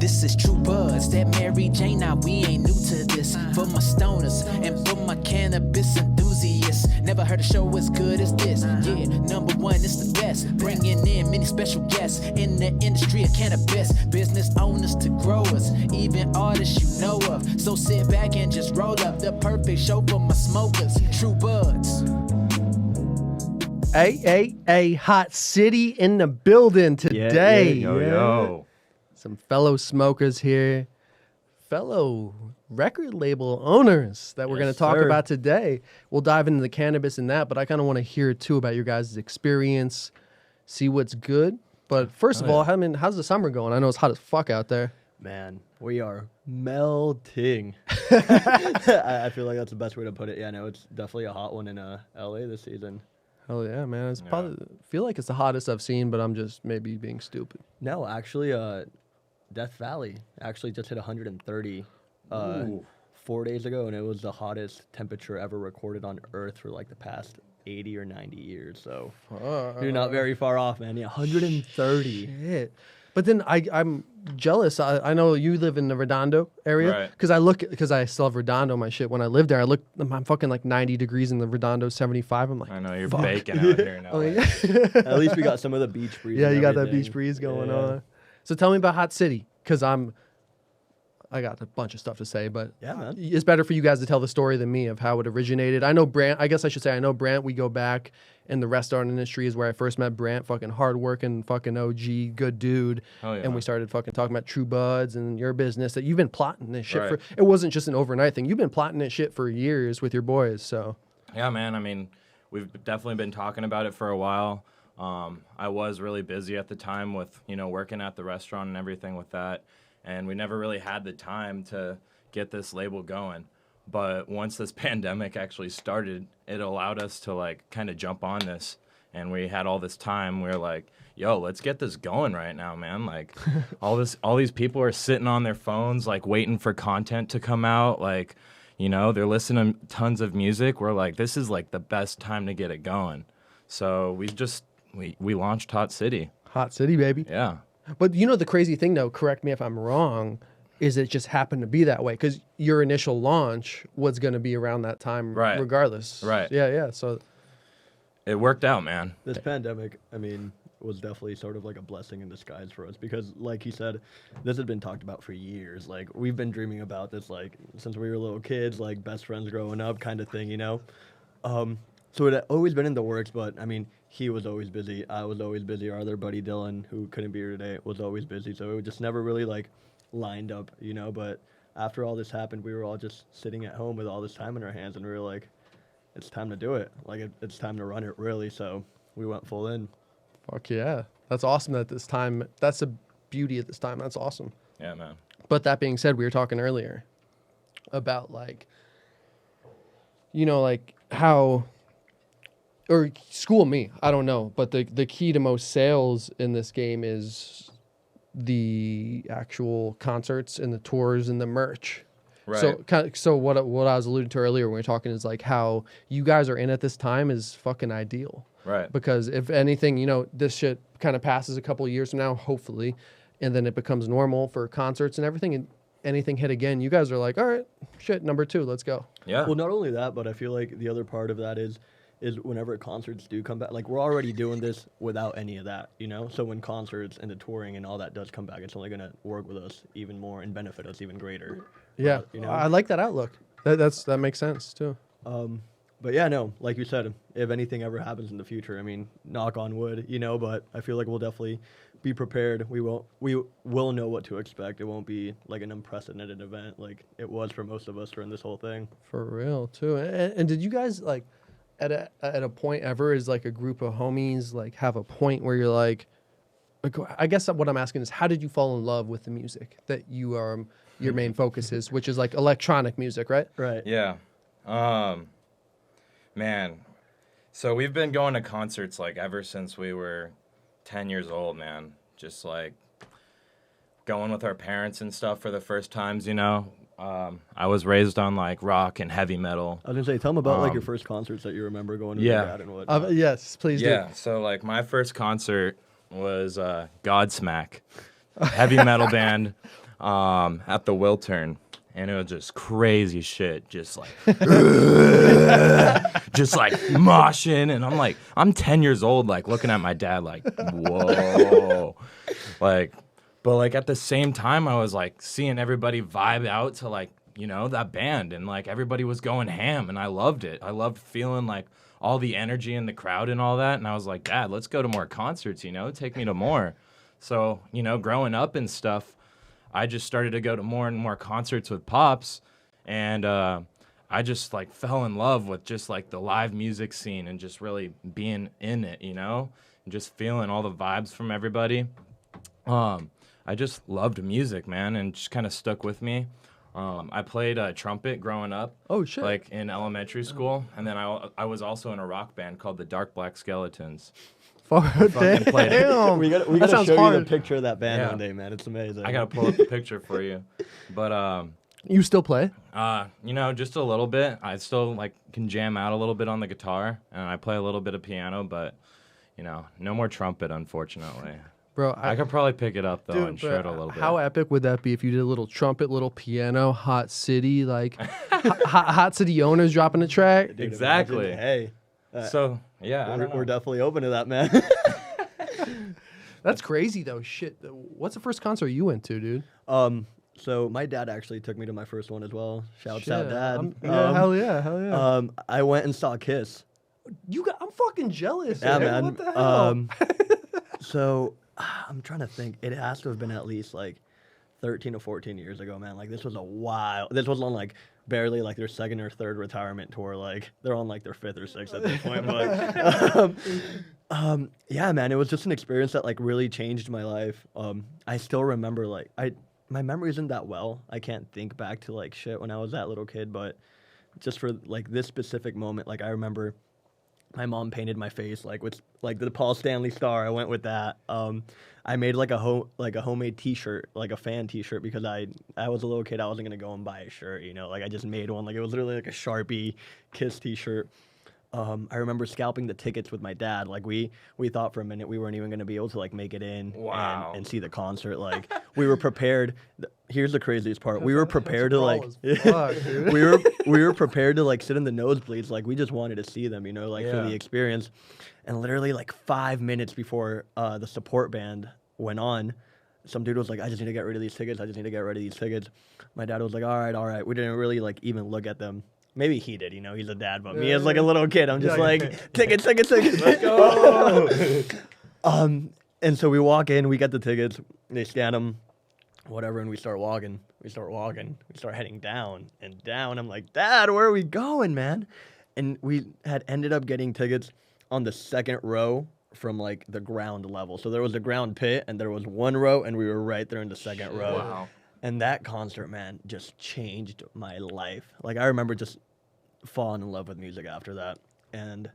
This is True Buds, that Mary Jane, now we ain't new to this. For my stoners and for my cannabis enthusiasts, never heard a show as good as this. Yeah, number one, it's the best. Bringing in many special guests in the industry of cannabis. Business owners to growers, even artists you know of. So sit back and just roll up the perfect show for my smokers. True Buds. Hey, Hot City in the building today. Yo. Some fellow smokers here, fellow record label owners that we're going to talk about today. We'll dive into the cannabis and that, but I kind of want to hear too about your guys' experience, see what's good. But first of all, how's the summer going? I know it's hot as fuck out there. Man, we are melting. I feel like that's the best way to put it. Yeah, no, it's definitely a hot one in LA this season. Hell yeah, man. It's probably feel like it's the hottest I've seen, but I'm just maybe being stupid. No, actually, Death Valley actually just hit 130 4 days ago, and it was the hottest temperature ever recorded on Earth for like the past 80 or 90 years. So you're not very far off, man. Yeah, 130. Shit. But then I'm jealous. I know you live in the Redondo area because I still have Redondo my shit. When I lived there, I'm fucking like 90 degrees in the Redondo, 75. I'm like, I know you're baking out here in LA. At least we got some of the beach breeze. Yeah, you got that beach breeze going on. So tell me about Hot City, because I got a bunch of stuff to say, but yeah, man. It's better for you guys to tell the story than me of how it originated. I know Brant. I guess I should say I know Brant. We go back in the restaurant industry is where I first met Brant. Fucking hardworking, fucking OG, good dude. Oh, yeah. And we started fucking talking about True Buds and your business that you've been plotting this shit for. It wasn't just an overnight thing. You've been plotting this shit for years with your boys. So yeah, man. I mean, we've definitely been talking about it for a while. I was really busy at the time with, working at the restaurant and everything with that. And we never really had the time to get this label going. But once this pandemic actually started, it allowed us to like kind of jump on this. And we had all this time. We were like, yo, let's get this going right now, man. Like all these people are sitting on their phones, like waiting for content to come out. Like, they're listening to tons of music. We're like, this is like the best time to get it going. So we launched Hot City. Hot City, baby. Yeah. But the crazy thing, though, correct me if I'm wrong, is it just happened to be that way? Because your initial launch was going to be around that time regardless. Right. Yeah. So it worked out, man. This pandemic, I mean, was definitely sort of like a blessing in disguise for us because, like he said, this had been talked about for years. Like, we've been dreaming about this, like, since we were little kids, like, best friends growing up kind of thing, So it had always been in the works, but, I mean, he was always busy. I was always busy. Our other buddy, Dylan, who couldn't be here today, was always busy. So it just never really, like, lined up, But after all this happened, we were all just sitting at home with all this time in our hands, and we were like, it's time to do it. Like, it's time to run it, really. So we went full in. Fuck yeah. That's awesome at this time. That's the beauty at this time. That's awesome. Yeah, man. But that being said, we were talking earlier about, like, like how... Or school me, I don't know. But the key to most sales in this game is the actual concerts and the tours and the merch. Right. So what I was alluding to earlier when we were talking is like how you guys are in at this time is fucking ideal. Right. Because if anything, this shit kind of passes a couple of years from now, hopefully, and then it becomes normal for concerts and everything, and anything hit again, you guys are like, all right, shit, number 2, let's go. Yeah. Well, not only that, but I feel like the other part of that is whenever concerts do come back, like we're already doing this without any of that, So when concerts and the touring and all that does come back, it's only going to work with us even more and benefit us even greater. Yeah, I like that outlook. That makes sense too. But yeah, no, like you said, if anything ever happens in the future, I mean, knock on wood, but I feel like we'll definitely be prepared. We will know what to expect. It won't be like an unprecedented event like it was for most of us during this whole thing. For real too. And did you guys like at a point ever is like a group of homies like have a point where you're like I guess what I'm asking is how did you fall in love with the music that you are your main focus is, which is like electronic music, right? Right. Yeah. Man, so we've been going to concerts like ever since we were 10 years old, man. Just like going with our parents and stuff for the first times, I was raised on like rock and heavy metal. I was gonna say, tell them about like your first concerts that you remember going to with your dad and what. Yes, please do. Yeah, so like my first concert was Godsmack, heavy metal band. at the Wiltern. And it was just crazy shit, just like, just like moshing. And I'm 10 years old, like looking at my dad, like, whoa. Like, but like at the same time, I was like seeing everybody vibe out to like, you know, that band. And like everybody was going ham and I loved it. I loved feeling like all the energy in the crowd and all that. And I was like, Dad, let's go to more concerts, you know, take me to more. So, you know, growing up and stuff, I just started to go to more and more concerts with Pops, and I just like fell in love with just like the live music scene and just really being in it, you know, and just feeling all the vibes from everybody. I just loved music, man, and just kind of stuck with me. I played trumpet growing up. Oh shit! Like in elementary school, and then I was also in a rock band called the Dark Black Skeletons. Damn. We gotta show you the picture of that band one day, man. It's amazing. I gotta pull up the picture for you. But you still play? you know, just a little bit. I still like can jam out a little bit on the guitar, and I play a little bit of piano, but you know, no more trumpet, unfortunately. Bro, I could probably pick it up though dude, and shred a little bit. How epic would that be if you did a little trumpet, little piano, Hot City, like hot City Owners dropping a track? Dude, Exactly. imagine, hey. So yeah, I don't know. We're definitely open to that, man. That's crazy though. Shit. What's the first concert you went to, dude? So my dad actually took me to my first one as well. Shouts out, Dad. Hell yeah. I went and saw Kiss. I'm fucking jealous. Yeah, man. man. What the hell? So I'm trying to think. It has to have been at least like 13 or 14 years ago, man. Like this was a while. This was on like barely like their second or third retirement tour. Like they're on like their fifth or sixth at this point. But yeah, man, it was just an experience that like really changed my life. I still remember like my memory isn't that well. I can't think back to like shit when I was that little kid, but just for like this specific moment, like I remember my mom painted my face like with like the Paul Stanley star. I went with that. I made like a homemade T-shirt, like a fan T-shirt, because I was a little kid. I wasn't gonna go and buy a shirt, you know. Like I just made one. Like it was literally like a Sharpie Kiss T-shirt. I remember scalping the tickets with my dad. Like we thought for a minute we weren't even gonna be able to like make it in and see the concert. Like we were prepared. Here's the craziest part. We were prepared to like we were prepared to like sit in the nosebleeds. Like we just wanted to see them, you know, like for the experience. And literally like 5 minutes before the support band went on, some dude was like, I just need to get rid of these tickets. My dad was like, all right. We didn't really like even look at them. Maybe he did, you know, he's a dad, but me as like a little kid, I'm just like, tickets, let's go. And so we walk in, we get the tickets, they scan them, whatever, and we start walking. We start heading down and down. I'm like, Dad, where are we going, man? And we had ended up getting tickets on the second row from like the ground level. So there was a ground pit and there was one row and we were right there in the second row. Wow. And that concert, man, just changed my life. Like I remember just falling in love with music after that. And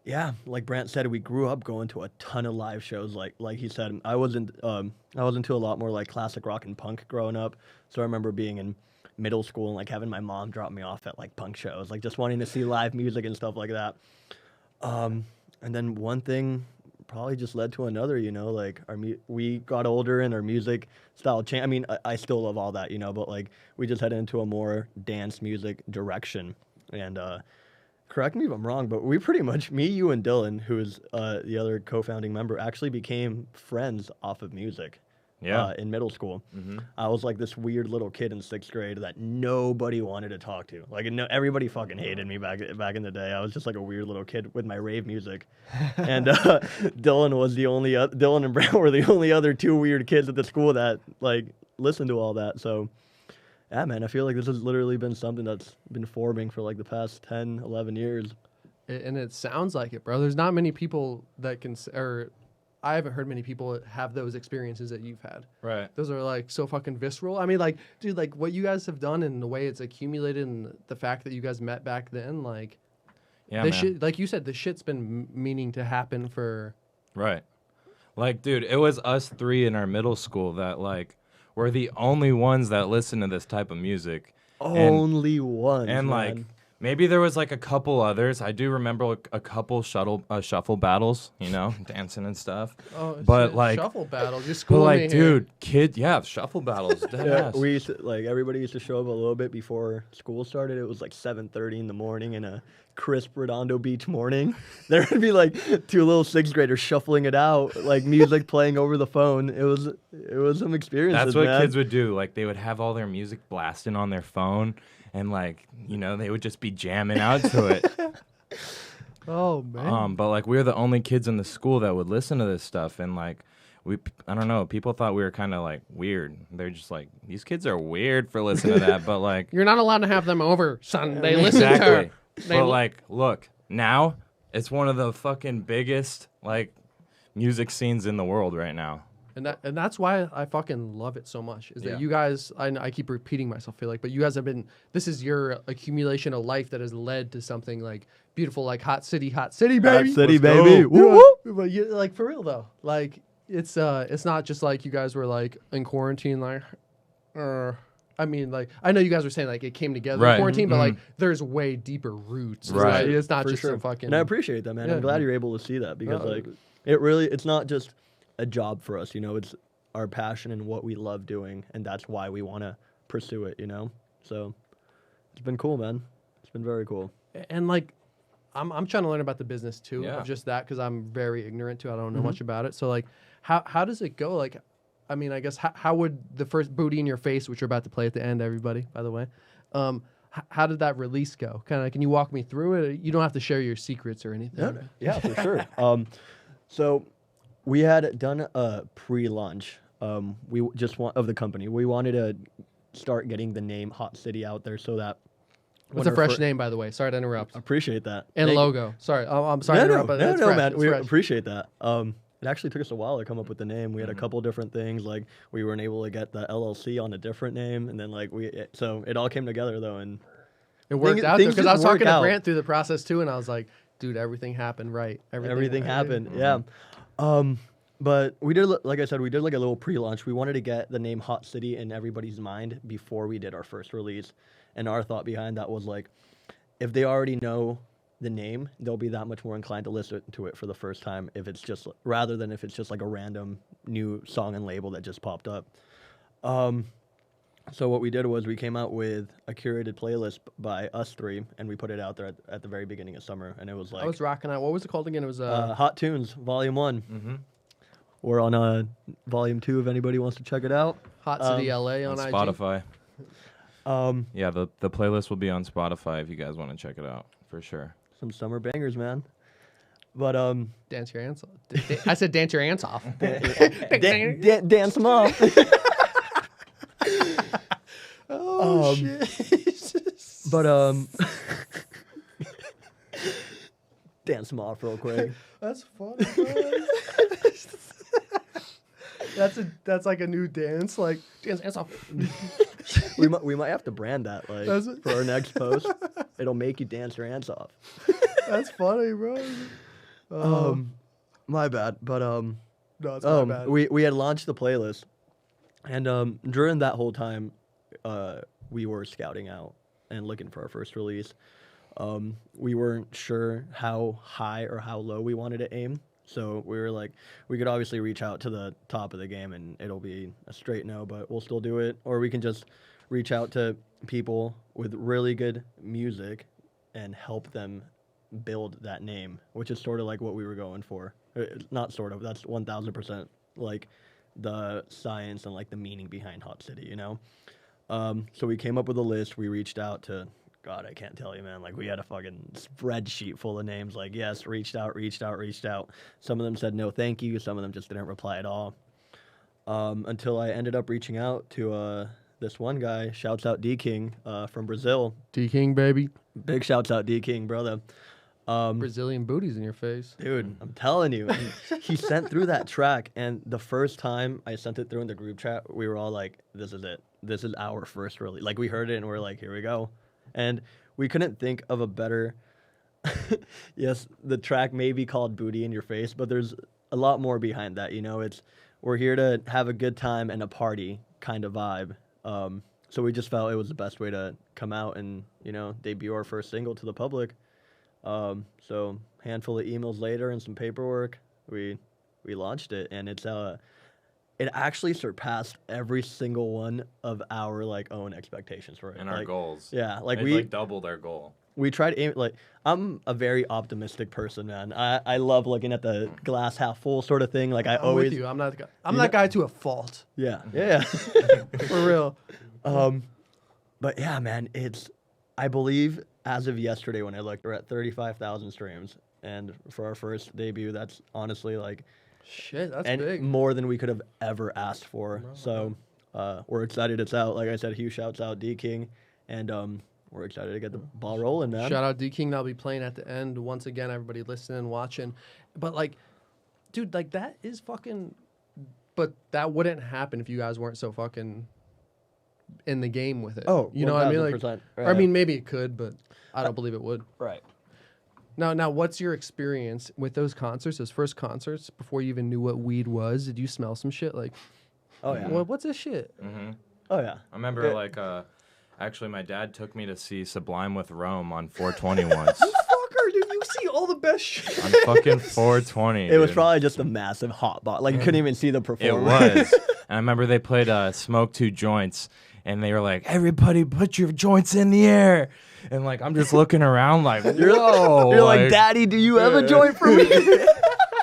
yeah, like Brant said, we grew up going to a ton of live shows. Like he said, I was into a lot more like classic rock and punk growing up. So I remember being in middle school and like having my mom drop me off at like punk shows, like just wanting to see live music and stuff like that. And then one thing probably just led to another, you know, like we got older and our music style changed. I mean, I still love all that, you know, but like we just headed into a more dance music direction. And correct me if I'm wrong, but we pretty much, me, you, and Dylan, who is the other co-founding member, actually became friends off of music. In middle school. Mm-hmm. I was like this weird little kid in 6th grade that nobody wanted to talk to. Like everybody fucking hated me back in the day. I was just like a weird little kid with my rave music. And Dylan and Brown were the only other two weird kids at the school that like listened to all that. So yeah, man, I feel like this has literally been something that's been forming for like the past 10, 11 years. And it sounds like it, bro. There's not many people that can, or I haven't heard many people have those experiences that you've had. Right. Those are like so fucking visceral. I mean, like, dude, like what you guys have done and the way it's accumulated and the fact that you guys met back then, like, yeah, this man. shit, like you said, this shit's been meaning to happen for. Right. Like, dude, it was us three in our middle school that like were the only ones that listened to this type of music. Only ones. And man. like Maybe there was like a couple others. I do remember a couple shuffle battles, you know, dancing and stuff. Oh, but shit, like shuffle battles. You're But schooling like, me here. dude, shuffle battles. Yeah, Deadass. we used to, like everybody used to show up a little bit before school started. It was like 7:30 in the morning in a crisp Redondo Beach morning. There would be like two little sixth graders shuffling it out, like music playing over the phone. It was some experiences. That's what man. kids would do. Like they would have all their music blasting on their phone, and like they would just be jamming out to it. Oh man. But like we were the only kids in the school that would listen to this stuff, and like I don't know, people thought we were kind of like weird. They're just like, these kids are weird for listening to that, but like You're not allowed to have them over, son. They listen to exactly. her. They But like, look, now it's one of the fucking biggest like music scenes in the world right now. And that's why I fucking love it so much. Is Yeah. that you guys? I keep repeating myself. I feel like, but you guys have been. This is your accumulation of life that has led to something like beautiful, like hot city, baby. Hot City, Let's baby. go. Woo, woo. But you like for real though. Like it's not just like you guys were like in quarantine. Like, I mean, like I know you guys were saying like it came together in Right. quarantine, but like there's way deeper roots. Right. It's not For just sure. a fucking. And I appreciate that, man. Yeah. I'm glad you're able to see that because No. like it's not just a job for us, it's our passion and what we love doing, and that's why we want to pursue it, So it's been cool, man. It's been very cool. And like I'm trying to learn about the business too Yeah. of just that because I'm very ignorant to it. I don't know much about it. So like how does it go? Like I mean I guess how would the first Booty in Your Face, which you're about to play at the end, everybody, by the way, how did that release go? Kind of can you walk me through it? You don't have to share your secrets or anything. Yeah, for sure. So we had done a pre-launch. We just want of the company. We wanted to start getting the name Hot City out there so that What's a fresh name, by the way? Sorry to interrupt. Appreciate that. And Thank you. logo. Sorry, I'm sorry to No, interrupt, but it's no, fresh. man. It's We fresh. appreciate that. It actually took us a while to come up with the name. We had a couple different things, like we weren't able to get the LLC on a different name, and then so it all came together though, and It worked Things- out things because I was just work talking to out. Brant through the process too, and I was like, dude, everything happened right. everything happened. Yeah. But we did, like I said, we did like a little pre-launch. We wanted to get the name Hot City in everybody's mind before we did our first release, and our thought behind that was like, if they already know the name, they'll be that much more inclined to listen to it for the first time if it's just rather than if it's just like a random new song and label that just popped up. So what we did was we came out with a curated playlist by us three, and we put it out there at the very beginning of summer, and it was like I was rocking out. What was it called again? It was Hot Tunes Volume 1. Mm-hmm. We're on Volume 2 if anybody wants to check it out. Hot City LA on IG. Spotify. Um, Yeah, the playlist will be on Spotify if you guys want to check it out for sure. some summer bangers, man. But Dance your ants off. I said dance your ants off. dance them off. Oh shit. But dance them off real quick. That's funny. That's like a new dance, like dance ants off. we might have to brand that like Does it? for our next post. It'll make you dance your hands off. That's funny, bro. My bad. But No, it's my bad. we had launched the playlist, and during that whole time, we were scouting out and looking for our first release. We weren't sure how high or how low we wanted to aim, so we were like, we could obviously reach out to the top of the game and it'll be a straight no, but we'll still do it, or we can just reach out to people with really good music and help them build that name, which is sort of like what we were going for. Not sort of, that's 1000% like the science and like the meaning behind Hot City, So we came up with a list. We reached out to, God, I can't tell you, man. Like we had a fucking spreadsheet full of names. Like, yes, reached out. Some of them said no, thank you. Some of them just didn't reply at all. Until I ended up reaching out to this one guy. Shouts out DKING from Brazil. DKING, baby. Big shouts out DKING, brother. Brazilian booties in your face. Dude, I'm telling you, and he sent through that track, and the first time I sent it through in the group chat, we were all like, this is it. This is our first release. Like, we heard it, and we're like, here we go. And we couldn't think of a better... Yes, the track may be called Booty in Your Face, but there's a lot more behind that, We're here to have a good time and a party kind of vibe. So we just felt it was the best way to come out and, debut our first single to the public. So handful of emails later and some paperwork, we launched it, and it actually surpassed every single one of our own expectations for it. And our goals. Yeah, We doubled our goal. we tried I'm a very optimistic person, man. I love looking at the glass half full sort of thing. Like I I'm always with you. I'm not the guy. I'm that guy to a fault. yeah. For real. But yeah, man, I believe as of yesterday when I looked, we're at 35,000 streams, and for our first debut, that's honestly Shit, that's and big. more than we could have ever asked for. So we're excited it's out. Like I said, huge shouts out DKING, and we're excited to get the ball rolling, man. Shout out DKING. That'll be playing at the end. Once again, everybody listening, watching. But dude, that is fucking. But that wouldn't happen if you guys weren't so fucking in the game with it. Oh, you know what I mean? 1000%. I mean, maybe it could, but I don't believe it would. Right. Now, what's your experience with those concerts? Those first concerts before you even knew what weed was? Did you smell some shit Oh yeah. What's this shit? Mm-hmm. Oh yeah. I remember actually my dad took me to see Sublime with Rome on 420 once. Fucker, dude, you see all the best shit. On fucking 420. It was dude. probably just a massive hot box. Like you couldn't even see the It performer. was. And I remember they played Smoke Two Joints, and they were like, everybody put your joints in the air. And I'm just looking around like, whoa. You're like, Daddy, do you have a joint for me?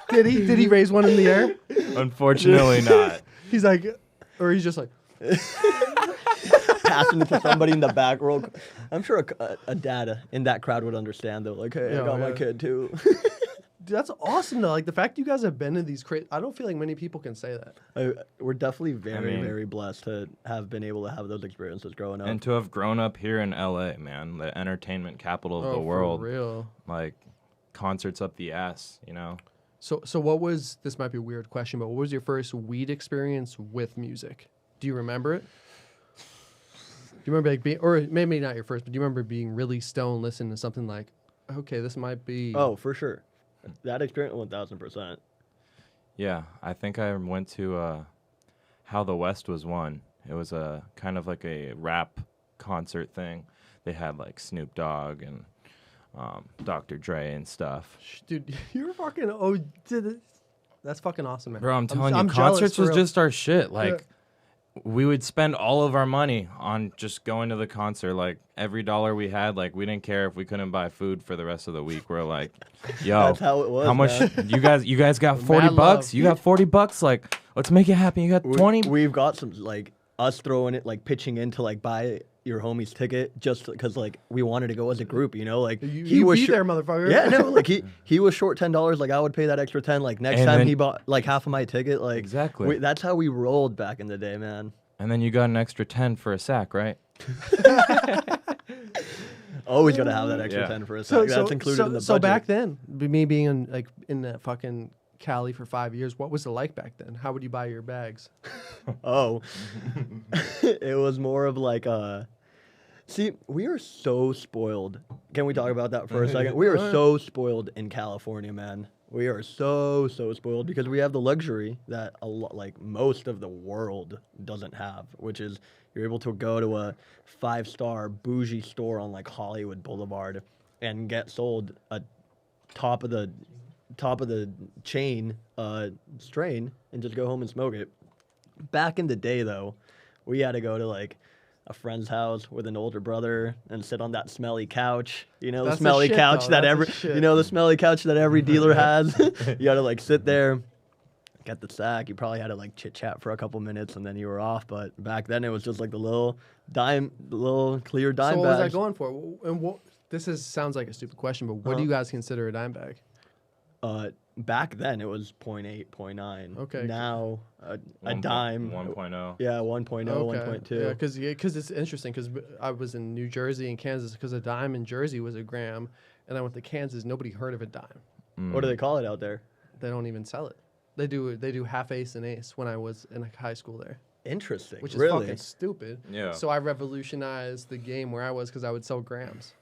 Did he raise one in the air? Unfortunately not. He's like, or he's just like, Passing it to somebody in the back row. I'm sure a dad in that crowd would understand though. Like, hey, I got my kid too. dude, that's awesome though. Like the fact you guys have been in these I don't feel like many people can say that. We're definitely very blessed to have been able to have those experiences growing up. And to have grown up here in LA, man, the entertainment capital of the world. For real. Concerts up the ass, you know? So what was, this might be a weird question, but what was your first weed experience with music? Do you remember it? Do you remember being, or maybe not your first, but do you remember being really stoned, listening to something like, okay, this might be. Oh, for sure. That experience, 1,000%. Yeah, I think I went to How the West Was Won. It was a kind of like a rap concert thing. They had Snoop Dogg and Dr. Dre and stuff. Dude, you're fucking, that's fucking awesome, man. Bro, I'm telling you, I'm jealous, concerts for was real. just our shit. We would spend all of our money on just going to the concert. Every dollar we had, we didn't care if we couldn't buy food for the rest of the week. We're like, yo, That's how it was, how much man. you guys got 40 Mad bucks? love. You got 40 bucks? Let's make it happen. You got 20? We've got some us throwing it, pitching in to buy your homie's ticket just because we wanted to go as a group, you know. You was be there, motherfucker. Yeah, no, he was short $10. I would pay that extra 10. Next And time then- he bought half of my ticket. Exactly. That's how we rolled back in the day, man. And then you got an extra 10 for a sack, right? Always gotta have that extra 10 for a sec. That's included in the budget. So back then, me being in that fucking Cali for 5 years, what was it like back then? How would you buy your bags? Oh, it was more of see, we are so spoiled. Can we talk about that for a second? We are so spoiled in California, man. We are so spoiled because we have the luxury that most of the world doesn't have, which is you're able to go to a 5-star bougie store on Hollywood Boulevard and get sold a top of the chain strain and just go home and smoke it. Back in the day, though, we had to go to a friend's house with an older brother and sit on that smelly couch. You know, That's the smelly shit, couch though. that That's the shit. the smelly couch that every dealer has. You had to sit there, get the sack. You probably had to chit chat for a couple minutes and then you were off. But back then it was just the little clear dime So what was I bags. going for? And sounds like a stupid question, but what do you guys consider a dime bag? Back then it was 0.8, 0.9. Okay. Now a One dime. 1.0. Yeah, 1.0, 1.2. Yeah, because it's interesting because I was in New Jersey and Kansas because a dime in Jersey was a gram, and I went to Kansas. Nobody heard of a dime. What do they call it out there? They don't even sell it. They do half ace and ace when I was in high school there, Interesting. which is really? fucking stupid. Yeah. So I revolutionized the game where I was because I would sell grams.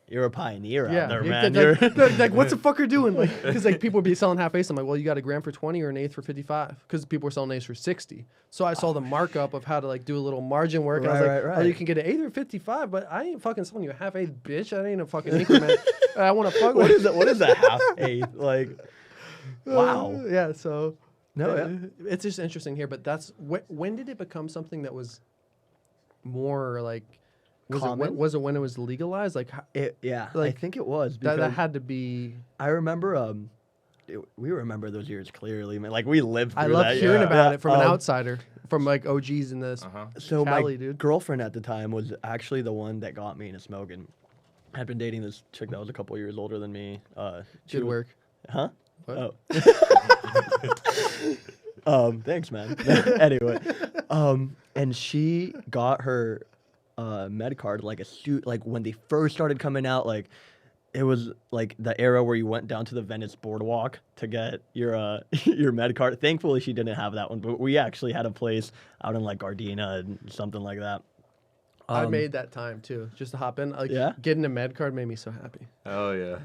you're a pioneer Yeah, out there, you- man. they're like, what's the fucker doing? Like, because like people would be selling half eighths. I'm like, well, you got a gram for 20 or an eighth for 55, because people were selling eighths for 60. So I saw the markup of how to like do a little margin work. And I was like, Right. oh, you can get an eighth or 55, but I ain't fucking selling you a half eighth, bitch. That ain't a fucking increment. I want to fuck What with. is that? What is a half eighth? Like, wow. Yeah. So No, it's just interesting here. But that's when did it become something that was more like? Common? Was it when it was legalized? Like Yeah, I Like, think it was. that Because had to be. I remember, we remember those years clearly, man. Like, we lived through I love that. hearing Yeah. about it from an Um, outsider, from like OGs in this. So Cali, my dude. girlfriend at the time was actually the one that got me into smoking. I had been dating this chick that was a couple years older than me. She Good was- work. Huh? What? Oh. Thanks, man. Anyway, and she got her med card like like when they first started coming out. Like, it was like the era where you went down to the Venice boardwalk to get your your med card. Thankfully, she didn't have that one, but we actually had a place out in like Gardena and something like that. I made that time too, just to hop in. Like, Yeah? getting a med card made me so happy. Oh yeah.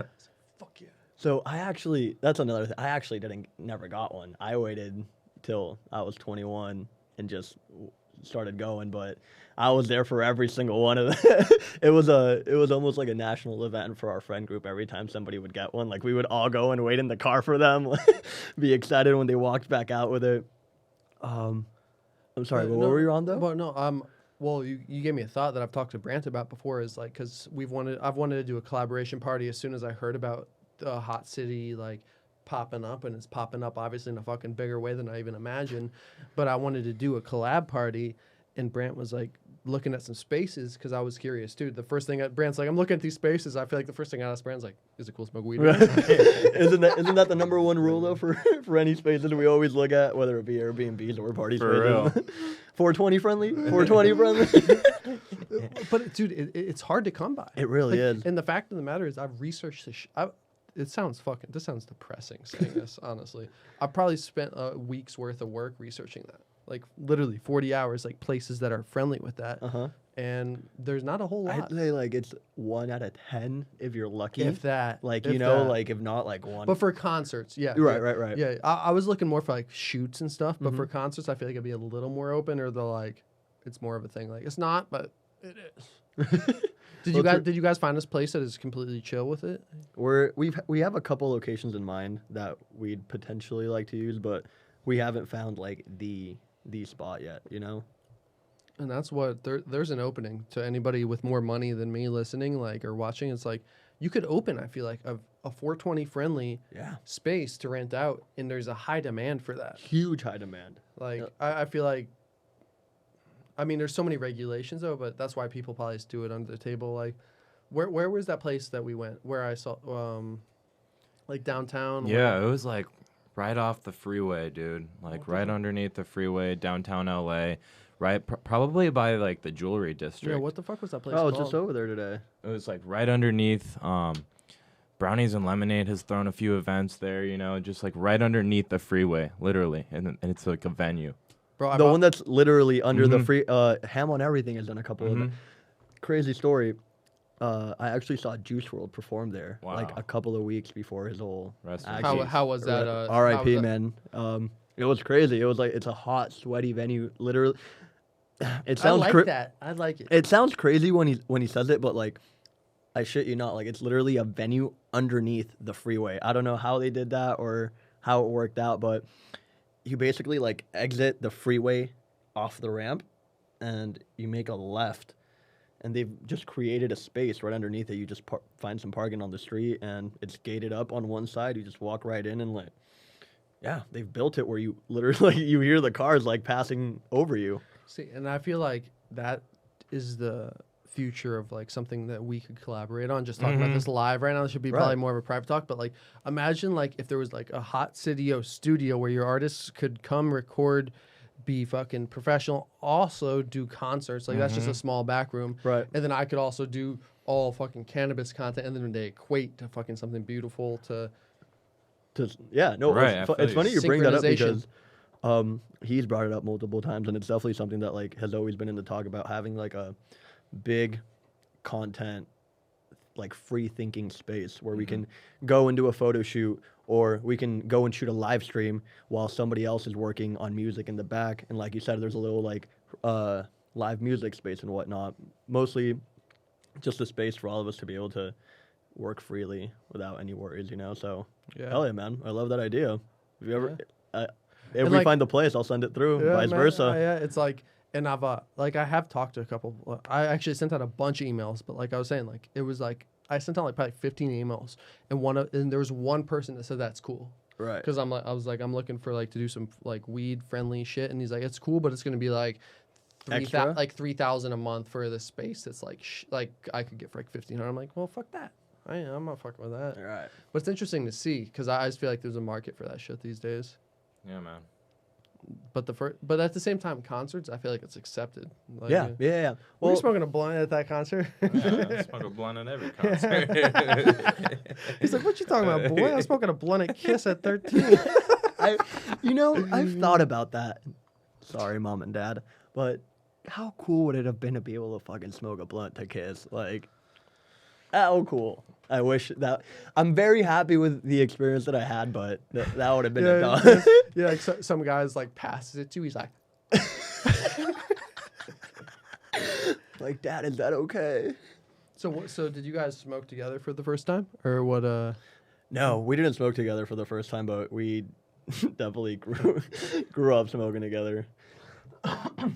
Fuck yeah. So that's another thing. I actually never got one. I waited till I was 21 and just started going, but I was there for every single one of them. It was almost like a national event for our friend group. Every time somebody would get one, like we would all go and wait in the car for them, be excited when they walked back out with it. I'm sorry, but what were you on though? Well, no, well, you gave me a thought that I've talked to Brant about before. Is like, because I've wanted to do a collaboration party as soon as I heard about the Hot City like popping up, and it's popping up obviously in a fucking bigger way than I even imagined. But I wanted to do a collab party, and Brant was like looking at some spaces because I was curious too. The first thing Brant's like, I'm looking at these spaces. I feel like the first thing I asked Brant's like, is it cool to smoke weed? Isn't that the number one rule though for any spaces we always look at, whether it be Airbnbs or party For spaces? 420 friendly, 420 friendly. But dude, it's hard to come by. It really is. And the fact of the matter is, I've researched this. This sounds depressing saying this, honestly. I probably spent a week's worth of work researching that. Like literally 40 hours, like places that are friendly with that. And there's not a whole lot. I'd say like it's 1 out of 10 if you're lucky. If that. Like, if you know, that. like if not like one. But for concerts, yeah. Right. Yeah, I was looking more for like shoots and stuff, but for concerts, I feel like it'd be a little more open, or the like, it's more of a thing. Like, it's not, but it is. Did you guys find this place that is completely chill with it? We have a couple locations in mind that we'd potentially like to use, but we haven't found like the spot yet, you know? And that's what there's an opening to anybody with more money than me listening, like, or watching. It's like you could open, I feel like, a 420 friendly space to rent out, and there's a high demand for that. Huge high demand. Like, I feel like, I mean, there's so many regulations though, but that's why people probably just do it under the table. Like, where was that place that we went where I saw, like downtown? Yeah, it was like right off the freeway, dude. Like right underneath the freeway, downtown LA. Right, probably by like the jewelry district. Yeah, what the fuck was that place Oh, called? it's just over there today. It was like right underneath. Brownies and Lemonade has thrown a few events there, you know, just like right underneath the freeway, literally, and it's like a venue. Bro, The one that's literally under the free Ham on Everything has done a couple of them. Crazy story. I actually saw Juice WRLD perform there like Wow. a couple of weeks before his whole Rest in accident. peace. how was that? R.I.P. man. It was crazy. It was like it's a hot, sweaty venue. Literally, it I sounds like that. I like it. It sounds crazy when he says it, but like, I shit you not. Like, it's literally a venue underneath the freeway. I don't know how they did that or how it worked out, but you basically like exit the freeway off the ramp, and you make a left, and they've just created a space right underneath it. You just find some parking on the street, and it's gated up on one side. You just walk right in, and like, yeah, they've built it where you literally you hear the cars like passing over you. See, and I feel like that is the future of like something that we could collaborate on. Just talking about this live right now, this should be probably more of a private talk, but like imagine like if there was like a Hot City studio where your artists could come record, be fucking professional, also do concerts. Like that's just a small back room. Right. And then I could also do all fucking cannabis content, and then they equate to fucking something beautiful to Yeah, no, Right, I it's feel funny you. you bring that up Synchronization. because he's brought it up multiple times, and it's definitely something that like has always been in the talk about having like a big content like free thinking space where we can go and do a photo shoot, or we can go and shoot a live stream while somebody else is working on music in the back. And like you said, there's a little like live music space and whatnot. Mostly just a space for all of us to be able to work freely without any worries, you know? So, hell yeah, man. I love that idea. If you ever, if we find the place, I'll send it through, vice versa. Yeah, it's like, and I've, like, I have talked to a couple, I actually sent out a bunch of emails, but like I was saying, like, it was like, I sent out like probably 15 emails, and there was one person that said that's cool. Right. Because I'm looking for like to do some like weed friendly shit, and he's like, it's cool, but it's gonna be like $3,000 a month for this space. That's like like I could get for like $1,500. I'm like, well, fuck that. I'm not fucking with that. Right. But it's interesting to see because I just feel like there's a market for that shit these days. Yeah, man. But at the same time, concerts, I feel like it's accepted. Like, Yeah. Were Well, you smoking a blunt at that concert? Yeah, I smoke a blunt at every concert. He's like, what you talking about, boy? I was smoking a blunt at Kiss at 13. I've thought about that. Sorry, mom and dad, but how cool would it have been to be able to fucking smoke a blunt to Kiss? Like, how cool. I wish that. I'm very happy with the experience that I had, but that would have been a done. Yeah, like some guys like passes it to. He's like, like, Dad, is that okay? So did you guys smoke together for the first time, or what? No, we didn't smoke together for the first time, but we definitely grew up smoking together. Do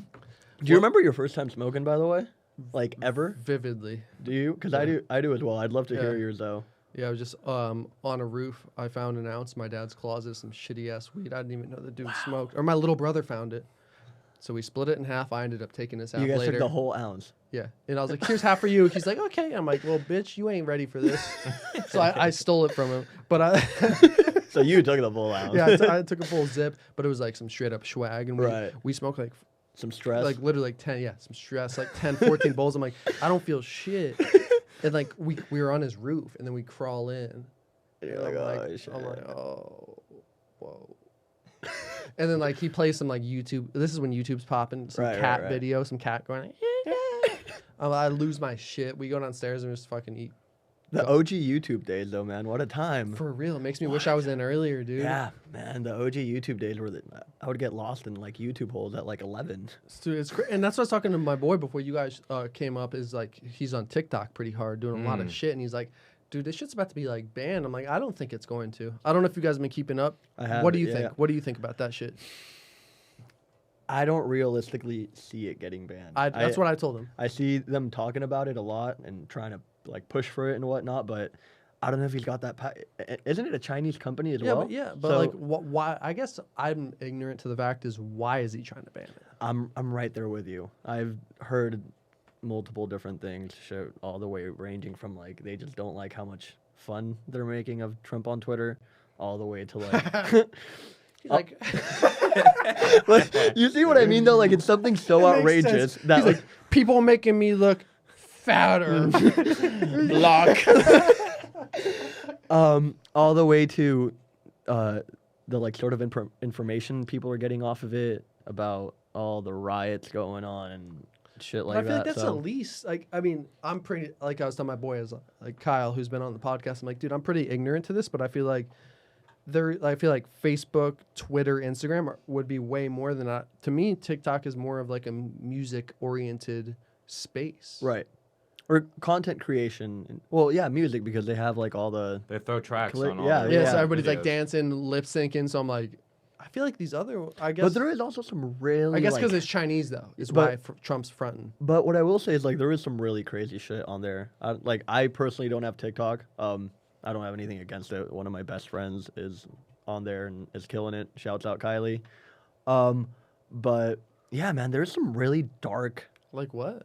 you remember your first time smoking, by the way? Like, ever? Vividly. Do you? Because I do as well. I'd love to hear yours, though. Yeah, I was just on a roof. I found an ounce in my dad's closet, some shitty ass weed. I didn't even know the dude smoked. Or my little brother found it. So we split it in half. I ended up taking this half You guys later. took the whole ounce. Yeah. And I was like, here's half for you. He's like, okay. I'm like, well, bitch, you ain't ready for this. So I stole it from him. But So you took the full ounce. yeah, I took a full zip, but it was like some straight up swag. And we smoked like some stress. Like literally like 10, some stress, like 10, 14 bowls. I'm like, I don't feel shit. And like we were on his roof, and then we crawl in. You're like, oh, shit. I'm like, oh, whoa. And then like he plays some like YouTube. This is when YouTube's popping. Some cat video, some cat going. I lose my shit. We go downstairs and just fucking eat. The OG YouTube days, though, man. What a time. For real. It makes me wish I was in earlier, dude. Yeah, man. The OG YouTube days were I would get lost in like YouTube holes at like 11. Dude, it's great. And that's what I was talking to my boy before you guys came up. Is like he's on TikTok pretty hard, doing a lot of shit, and he's like, dude, this shit's about to be like banned. I'm like, I don't think it's going to. I don't know if you guys have been keeping up. I have. What do you think? What do you think about that shit? I don't realistically see it getting banned. That's what I told him. I see them talking about it a lot and trying to like push for it and whatnot, but I don't know if he's got that. Isn't it a Chinese company as well? But so, like, why? I guess I'm ignorant to the fact is why is he trying to ban it? I'm right there with you. I've heard multiple different things, all the way ranging from like they just don't like how much fun they're making of Trump on Twitter, all the way to like. Like, you see what I mean though? Like it's something so outrageous that he's like people making me look fatter. Block. All the way to the like sort of information people are getting off of it about all the riots going on and shit like that. I feel like that's the least. Like, I mean, I'm pretty. Like I was telling my boy, as like Kyle, who's been on the podcast. I'm like, dude, I'm pretty ignorant to this, but I feel like. I feel like Facebook, Twitter, Instagram would be way more than that. To me, TikTok is more of like a music-oriented space. Right. Or content creation. Well, yeah, music, because they have like all the... They throw tracks on all their so everybody's videos. Like dancing, lip-syncing, so I'm like... I feel like these other... I guess... But there is also some really... I guess because it's Chinese, though, is why Trump's fronting. But what I will say is like there is some really crazy shit on there. I personally don't have TikTok. I don't have anything against it. One of my best friends is on there and is killing it. Shouts out Kylie. But yeah, man, there's some really dark. Like what?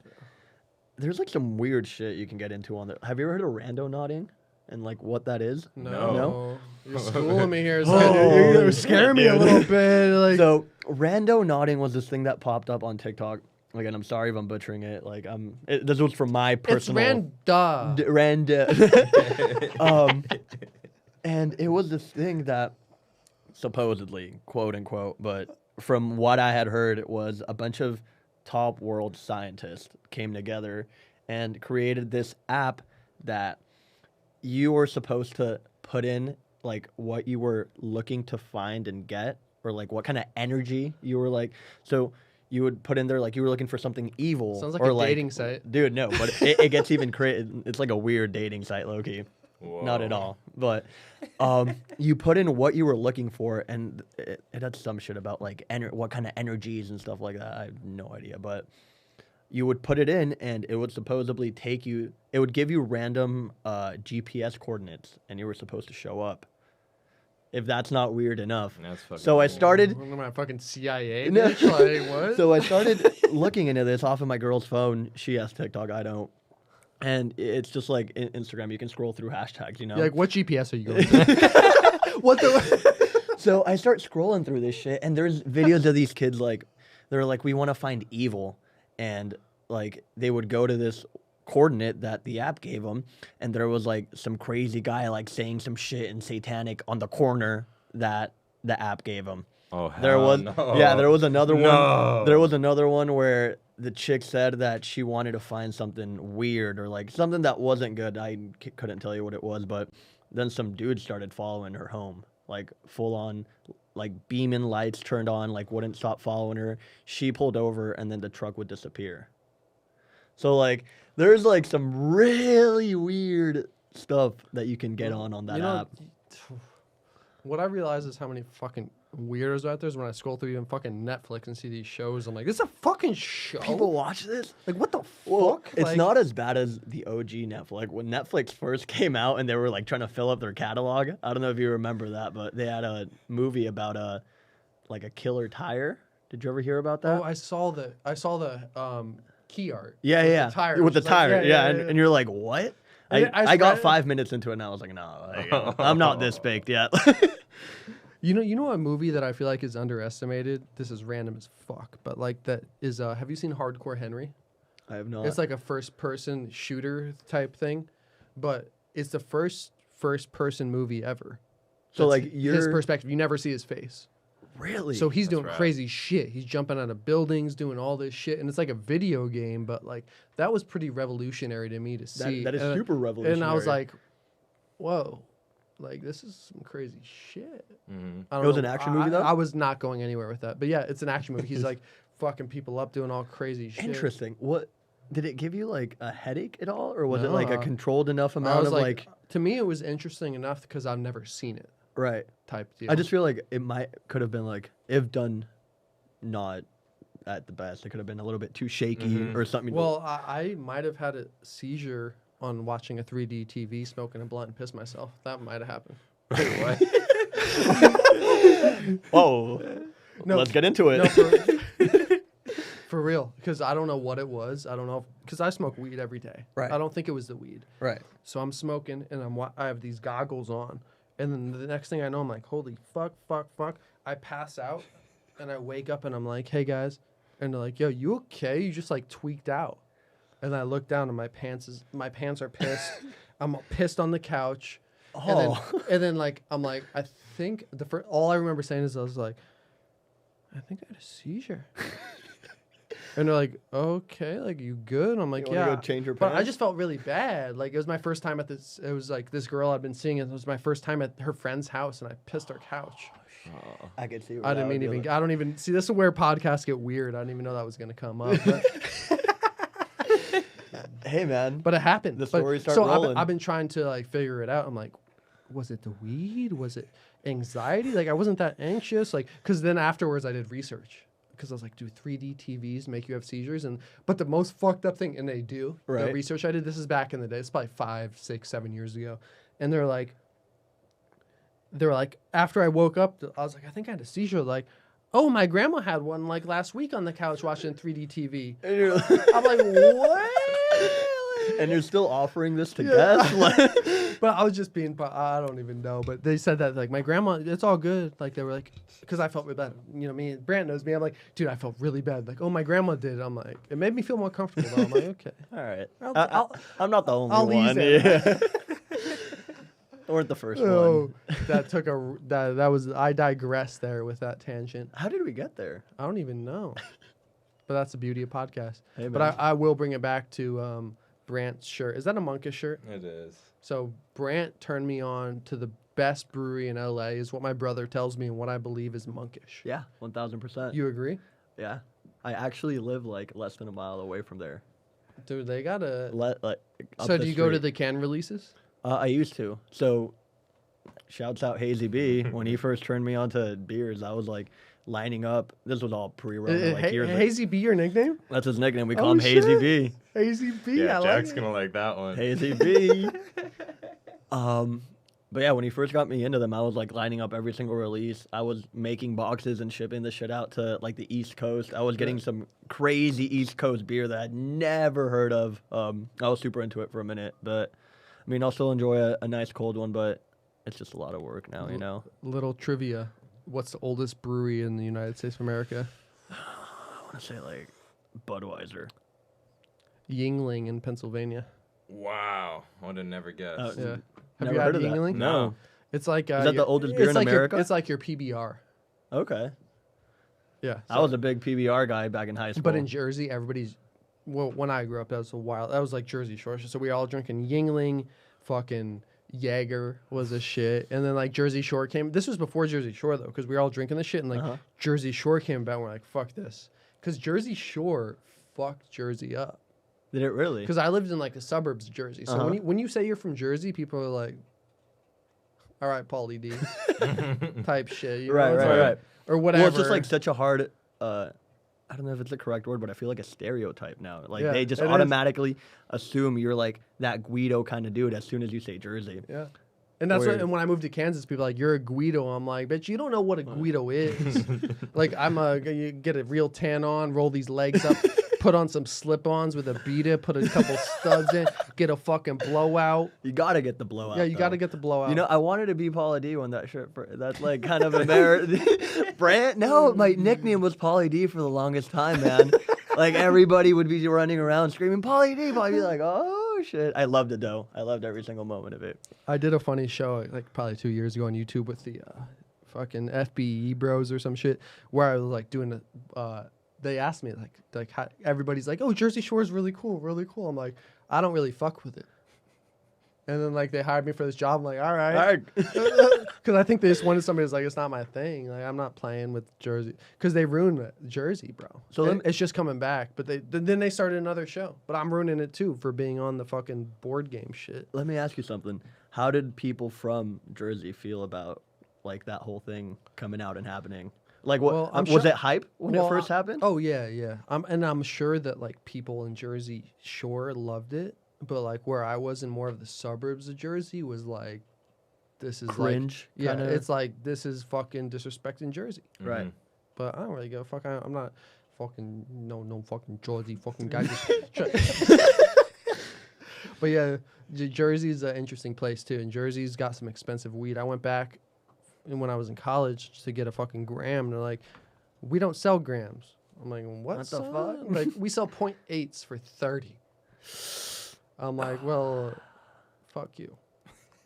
There's like some weird shit you can get into on there. Have you ever heard of rando nodding and like what that is? No. You're schooling me here. You're scaring me a little bit. Like. So rando nodding was this thing that popped up on TikTok. Again, I'm sorry if I'm butchering it. Like, this was from my personal. It's Randa. And it was this thing that supposedly, quote unquote, but from what I had heard, it was a bunch of top world scientists came together and created this app that you were supposed to put in like what you were looking to find and get, or like what kind of energy you were like. So you would put in there like you were looking for something evil. Sounds like or a dating site. Dude, no, but it gets even crazy. It's like a weird dating site, low key. Not at all. But you put in what you were looking for, and it had some shit about like what kind of energies and stuff like that. I have no idea, but you would put it in, and it would supposedly take you. It would give you random GPS coordinates, and you were supposed to show up. If that's not weird enough. So I started. What am I, fucking CIA? Bitch? Like, what? So I started looking into this off of my girl's phone. She has TikTok. I don't. And it's just like Instagram. You can scroll through hashtags, you know? You're like, what GPS are you going to? What the? So I start scrolling through this shit, and there's videos of these kids, like, they're like, we want to find evil. And, like, they would go to this coordinate that the app gave them, and there was, like, some crazy guy, like, saying some shit in satanic on the corner that the app gave them. Oh, hell There was, no. yeah, there was another No. one. There was another one where the chick said that she wanted to find something weird or like something that wasn't good. I couldn't tell you what it was, but then some dude started following her home, like full on, like beaming lights turned on, like wouldn't stop following her. She pulled over, and then the truck would disappear. So like, there's like some really weird stuff that you can get on that app. What I realize is how many fucking weirdos out there is when I scroll through even fucking Netflix and see these shows. I'm like, this is a fucking show. People watch this? Like, what the Well, fuck? it's Like, not as bad as the OG Netflix. When Netflix first came out and they were like trying to fill up their catalog, I don't know if you remember that, but they had a movie about a killer tire. Did you ever hear about that? Oh, I saw the key art. Yeah, with yeah. The tire, with the which is like, tire, yeah. And you're like, what? I got 5 minutes into it and I was like, no, I'm not this baked yet. You know a movie that I feel like is underestimated? This is random as fuck, but like that is have you seen Hardcore Henry? I have not. It's like a first-person shooter type thing, but it's the first-person movie ever. So That's like his perspective. You never see his face. Really? So he's doing rad. crazy shit. He's jumping out of buildings, doing all this shit, and it's like a video game. But like that was pretty revolutionary to me to see. that is And- super revolutionary. And I was like, whoa. Like, this is some crazy shit. Mm-hmm. I don't It was know. an action movie, though? I was not going anywhere with that. But yeah, it's an action movie. He's like fucking people up, doing all crazy shit. interesting. What did it give you like a headache at all, or was it like a No. controlled enough I amount was of like, to me, it was interesting enough because I've never seen it right? type deal. I just feel like it could have been like, if done not at the best, it could have been a little bit too shaky or something. Well, I might have had a seizure on watching a 3D TV, smoking a blunt, and piss myself. That might have happened. Wait, what? Whoa. No, Let's get into it. No, for real, because I don't know what it was. I don't know, because I smoke weed every day. Right. I don't think it was the weed. right. So I'm smoking, and I have these goggles on, and then the next thing I know, I'm like, holy fuck. I pass out, and I wake up, and I'm like, hey guys, and they're like, yo, you okay? You just like tweaked out. And I look down, and my pants are pissed. I'm pissed on the couch. And then like I'm like, I think all I remember saying is I was like, I think I had a seizure. And they're like, okay, like you good? I'm like, You wanna yeah. go change your But I pants? just felt really bad. Like it was my first time at this. It was like this girl I'd been seeing. And it was my first time at her friend's house, and I pissed her couch. I could see. I don't even see. This is where podcasts get weird. I didn't even know that was gonna come up. But, Hey man. but it happened. The But- stories start so rolling. I've been trying to like figure it out. I'm like, was it the weed? Was it anxiety? Like I wasn't that anxious. Like because then afterwards I did research because I was like, do 3D TVs make you have seizures? But the most fucked up thing, and they do. The Right. research I did. This is back in the day. It's probably 5, 6, 7 years ago, and they're like, after I woke up, I was like, I think I had a seizure. Like, oh, my grandma had one like last week on the couch watching 3D TV. And you're, I'm like, what? and you're still offering this to guests? Like, But I was just being, I don't even know. But they said that, like, my grandma, it's all good. Like, they were like, because I felt really bad. You know, me, Brant knows me. I'm like, dude, I felt really bad. Like, oh, my grandma did. I'm like, it made me feel more comfortable, though. I'm like, okay. all right. I'll- I'm not the only I'll one. ease it. Yeah. Or the first Oh, one. that was, I digressed there with that tangent. How did we get there? I don't even know. But that's the beauty of podcasts. Hey, But man. I will bring it back to Brant's shirt. Is that a Monkish shirt? It is. So Brant turned me on to the best brewery in LA, is what my brother tells me and what I believe is Monkish. Yeah, 1000%. You agree? Yeah, I actually live like less than a mile away from there. Dude, they got a... Up So the do you go to street. the can releases? I used to. So, shouts out Hazy B. When he first turned me on to beers, I was like lining up. This was all pre-Rona, like years ago. Hazy B, your nickname? That's his nickname. We call Oh, him Hazy shit. B. Hazy B, Yeah, I Jack's like it. gonna like that one. Hazy B. But yeah, when he first got me into them, I was like lining up every single release. I was making boxes and shipping the shit out to like the East Coast. I was getting some crazy East Coast beer that I'd never heard of. I was super into it for a minute, but I mean, I'll still enjoy a nice cold one, but it's just a lot of work now, you know? Little trivia. What's the oldest brewery in the United States of America? I want to say like Budweiser. Yingling in Pennsylvania. Wow, I would have never guessed. Yeah. Have Never you heard had of that. Yingling? No. It's like... Is that the your- oldest beer it's in like America? It's like your PBR. Okay. Yeah. I was a big PBR guy back in high school. But in Jersey, everybody's... Well, when I grew up, that was a while. That was like Jersey Shore. So we all drinking Yingling, fucking Jaeger was a shit. And then like Jersey Shore came... This was before Jersey Shore, though, because we were all drinking the shit. And like Jersey Shore came about and we're like, fuck this. Because Jersey Shore fucked Jersey up. Did it really? Because I lived in like the suburbs of Jersey. So when you say you're from Jersey, people are like, all right, Paulie D type shit. You know? Right, It's right, like- right. Or whatever. Well, it's just like such a hard. I don't know if it's the correct word, but I feel like a stereotype now. Like Yeah, they just it is. automatically assume you're like that Guido kind of dude as soon as you say Jersey. Yeah. And that's Where- what, and when I moved to Kansas, people are like, you're a Guido. I'm like, bitch, you don't know what a Guido is. Like, you get a real tan on, roll these legs up, put on some slip-ons with a beater, put a couple studs in, get a fucking blowout. You gotta get the blowout. Yeah, you got to though. get the blowout. You know, I wanted to be Pauly D when that shirt. That's like kind of embarrassing. Brant, no, my nickname was Pauly D for the longest time, man. Like everybody would be running around screaming Pauly D. I'd be like, oh shit. I loved it though. I loved every single moment of it. I did a funny show like probably 2 years ago on YouTube with the fucking FBE bros or some shit where I was like doing they asked me like how, everybody's like, oh, Jersey Shore is really cool, really cool. I'm like, I don't really fuck with it. And then like they hired me for this job. I'm like, all right, because I think they just wanted somebody who's like, it's not my thing. Like I'm not playing with Jersey because they ruined Jersey, bro. So So then- it's just coming back. But then they started another show. But I'm ruining it too for being on the fucking board game shit. Let me ask you something. How did people from Jersey feel about like that whole thing coming out and happening? Like, what Well, I'm was sure- it hype when Well, it first happened? Oh yeah, yeah. And I'm sure that like people in Jersey Shore loved it, but like where I was in more of the suburbs of Jersey was like, this is Cringe, Like, yeah, kinda? it's like this is fucking disrespecting Jersey. Right. But I don't really give a fuck. I'm not fucking no fucking Jersey fucking guy. But yeah, Jersey's an interesting place too, and Jersey's got some expensive weed. I went back when I was in college to get a fucking gram, and they're like, we don't sell grams. I'm like, what the son?" fuck? Like, we sell 0.8s for 30. I'm like, well, fuck you.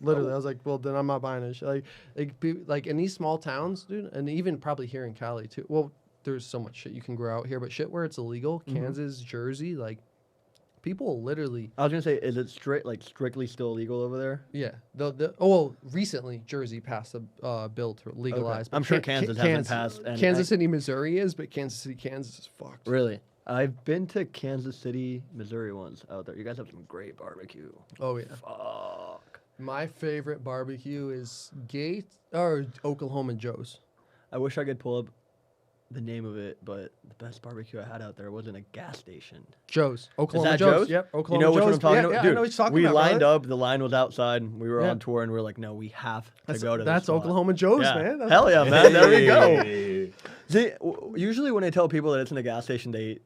Literally, I was like, well, then I'm not buying this shit. Like in these small towns, dude, and even probably here in Cali too. Well, there's so much shit you can grow out here, but shit where it's illegal, Kansas, Jersey, like people will literally, I was gonna say, is it strictly still illegal over there? yeah. Well, recently Jersey passed a bill to legalize. but I'm sure Kansas hasn't passed, and Kansas City, Missouri is, but Kansas City, Kansas is fucked. Really? I've been to Kansas City, Missouri once out there. You guys have some great barbecue. Oh yeah. Fuck. My favorite barbecue is Oklahoma Joe's. I wish I could pull up the name of it, but the best barbecue I had out there was in a gas station. Joe's. Oklahoma Is that Joe's. Joe's? Yep. You Oklahoma know which Joe's. one I'm talking Yeah, about? yeah, Dude, I know what you're talking we about. lined brother. up, the line was outside, and we were Yeah. on tour, and we were like, no, we have to That's, go to this that's spot. Oklahoma Joe's, Yeah. man. That's Hell yeah, man. There we go. Hey. See, usually when I tell people that it's in a gas station, they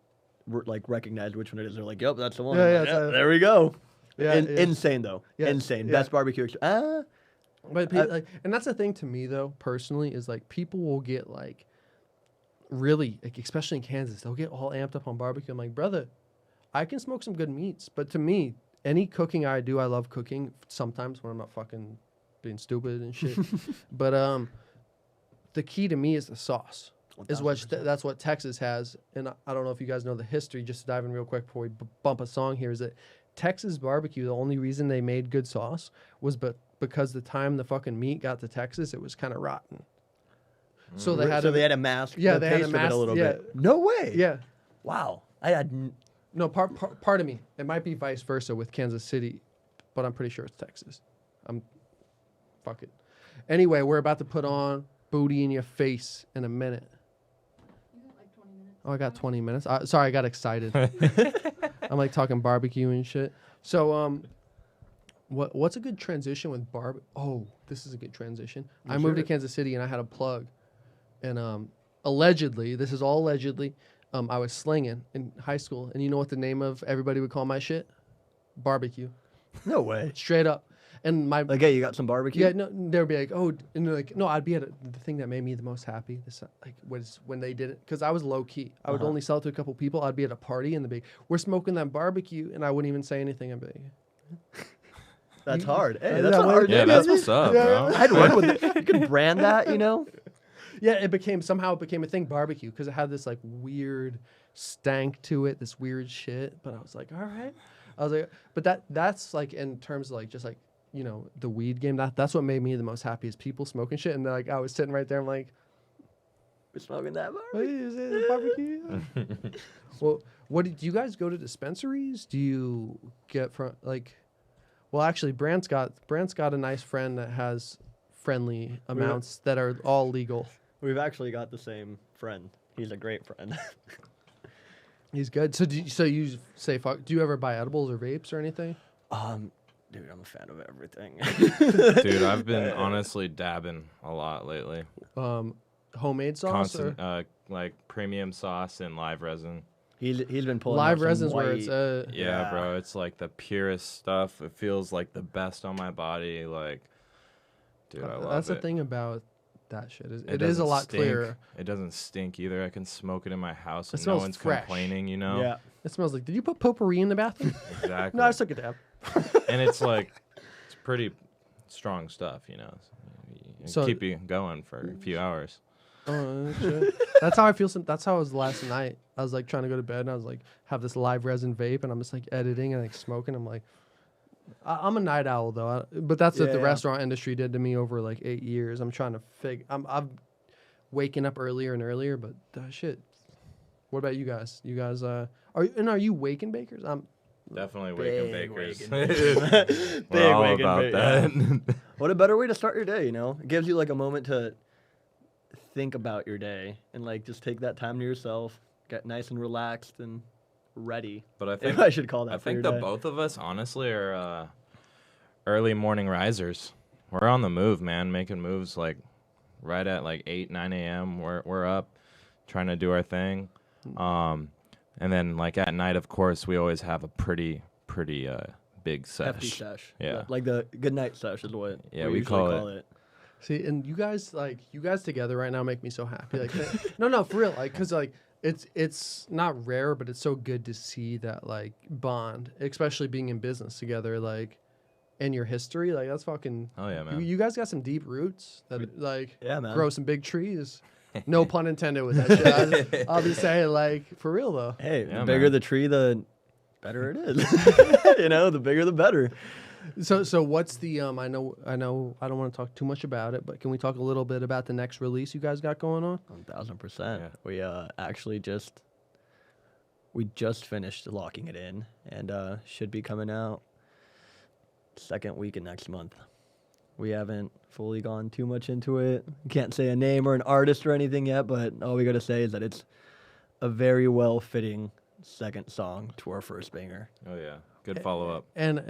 like recognize which one it is. They're like, "Yep, that's the one." Yeah, I'm yeah, like, it's there we go. Yeah, yeah. Insane though. Yeah, Insane. yeah. Best barbecue. But like, and that's the thing to me though, personally, is like people will get like really, like, especially in Kansas, they'll get all amped up on barbecue. I'm like, brother, I can smoke some good meats, but to me, any cooking I do, I love cooking. Sometimes when I'm not fucking being stupid and shit. But the key to me is the sauce. Is what 1000%. that's what Texas has, and I don't know if you guys know the history. Just to dive in real quick before we bump a song here, is that Texas barbecue, the only reason they made good sauce was because the time the fucking meat got to Texas, it was kind of rotten. So they had they had a mask. Yeah, the they had taste a of it mask. a little Yeah. bit. No way. Yeah. Wow. I had. No, part of me. It might be vice versa with Kansas City, but I'm pretty sure it's Texas. Fuck it. Anyway, we're about to put on Booty in Your Face in a minute. You got like 20 minutes. Oh, I got 20 minutes. Sorry, I got excited. I'm like talking barbecue and shit. So, what's a good transition with Oh, this is a good transition. I moved to Kansas City and I had a plug, and allegedly, this is all allegedly, I was slinging in high school, and you know what the name of everybody would call my shit? Barbecue. No way. Straight up. And my Like, hey, you got some barbecue? yeah, no, they would be like, oh, and they're like, no, I'd be at the thing that made me the most happy. This like was when they did it, because I was low key. I would only sell it to a couple people. I'd be at a party and they'd be, we're smoking that barbecue, and I wouldn't even say anything. I'd be like, That's hard. Hey, Yeah, that's a well, hard. Yeah, that's what's up, bro. I'd run with it. You could brand that, you know? yeah, it became a thing, barbecue, because it had this like weird stank to it, this weird shit. But I was like, all right. I was like, but that's like in terms of like just like, you know, the weed game. That's what made me the most happy is people smoking shit. And like I was sitting right there, I'm like, We're smoking that "Hey, barbecue. is it a barbecue? Well, do you guys go to dispensaries? Do you get from like? Well, actually, Brant's got a nice friend that has friendly amounts that are all legal. We've actually got the same friend. He's a great friend. He's good. So you say fuck? Do you ever buy edibles or vapes or anything? Dude, I'm a fan of everything. Dude, I've been honestly dabbing a lot lately. Homemade sauce Constant, like premium sauce and live resin. He's been pulling live out some resin's where it's white- Yeah, bro, it's like the purest stuff. It feels like the best on my body. Like, dude, I love that's it. the thing about that shit is it is a doesn't lot stink. clearer. It doesn't stink either. I can smoke it in my house and no smells one's fresh. complaining, you know? Yeah. Oh. It smells like. Did you put potpourri in the bathroom? Exactly. No, I just took a dab. And it's like, it's pretty strong stuff, you know? So- Keep you going for a few hours. Oh, shit. That's how I feel. That's how I was last night. I was like trying to go to bed, and I was like have this live resin vape, and I'm just like editing and like smoking. I'm like, I'm a night owl though, but that's what the Yeah. restaurant industry did to me over like 8 years. I'm trying to I'm waking up earlier and earlier, but shit. What about you guys? You guys are you wake and bakers? Definitely Big wake and bakers. wake and We're all wake and about bake, that. What a better way to start your day, you know? It gives you like a moment to think about your day and like just take that time to yourself, get nice and relaxed and ready. But I If think I should call that I for think your the day. both of us honestly are early morning risers. We're on the move, man, making moves like right at like 8, 9 a.m. We're up trying to do our thing. And then like at night, of course, we always have a pretty big Hefty sesh. sesh. Yeah. Like the good night sesh is what Yeah, we we usually call call it. it. See, and you guys together right now make me so happy. Like, no, for real. Like, cause like it's not rare, but it's so good to see that like bond, especially being in business together. Like, and your history, like that's fucking. Oh yeah, man. You guys got some deep roots that like Yeah, man. grow some big trees. No pun intended with that shit. I'll be saying like for real though. Hey, Yeah, the bigger man. the tree, the better it is. You know, the bigger the better. So what's the I know I don't want to talk too much about it, but can we talk a little bit about the next release you guys got going on? 1000%. Yeah. We actually just finished locking it in and should be coming out second week of next month. We haven't fully gone too much into it. Can't say a name or an artist or anything yet, but all we got to say is that it's a very well fitting second song to our first banger. Oh yeah, good follow up. And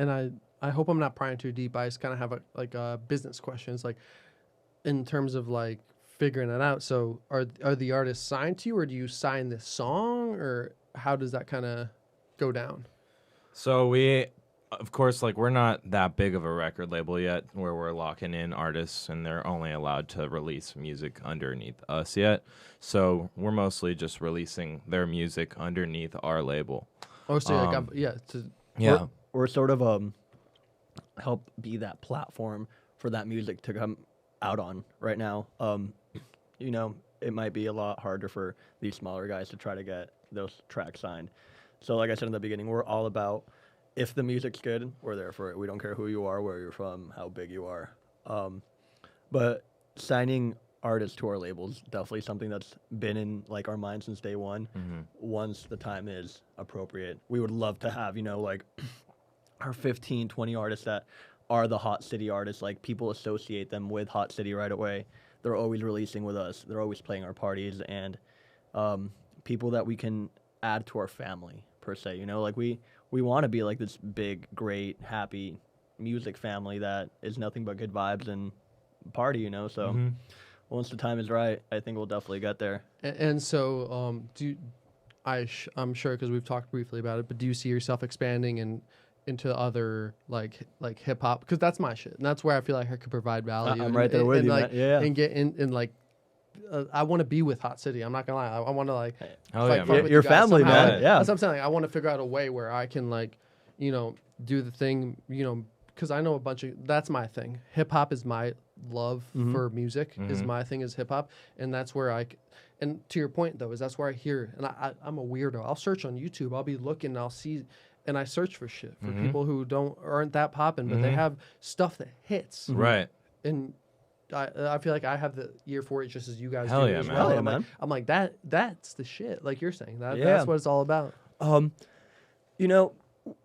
I hope I'm not prying too deep. I just kind of have a business questions, like in terms of like figuring it out. So are the artists signed to you, or do you sign this song, or how does that kind of go down? So we, of course, like we're not that big of a record label yet where we're locking in artists and they're only allowed to release music underneath us yet. So we're mostly just releasing their music underneath our label. Oh, so like Yeah. We're sort of help be that platform for that music to come out on right now. You know, it might be a lot harder for these smaller guys to try to get those tracks signed. So like I said in the beginning, we're all about if the music's good, we're there for it. We don't care who you are, where you're from, how big you are. But signing artists to our labels definitely something that's been in like our mind since day one. Once the time is appropriate, we would love to have like our 15, 20 artists that are the Hot City artists. Like people associate them with Hot City right away. They're always releasing with us. They're always playing our parties, and people that we can add to our family per se. Like we want to be like this big, great, happy music family that is nothing but good vibes and party. So once the time is right, I think we'll definitely get there. And so, I'm sure because we've talked briefly about it, but do you see yourself expanding into other like hip hop? Because that's my shit, and that's where I feel like I could provide value. I'm right there with you, like, man. Yeah. And get in like. I want to be with Hot City. I'm not gonna lie. I want to like. Oh, fight yeah, with your you guys family, somehow. man. Yeah. That's what I'm saying. Like, I want to figure out a way where I can like, do the thing. Because I know a bunch of. That's my thing. Hip hop is my love for music. Is my thing is hip hop, and that's where and to your point though, is that's where I hear. And I'm a weirdo. I'll search on YouTube. I'll be looking. I'll see. And I search for shit for people who aren't that popping, but they have stuff that hits. Right. And I feel like I have the ear for it just as you guys Hell do yeah, as man. well. Hell yeah, I'm man. like that's the shit. Like you're saying Yeah. that's what it's all about.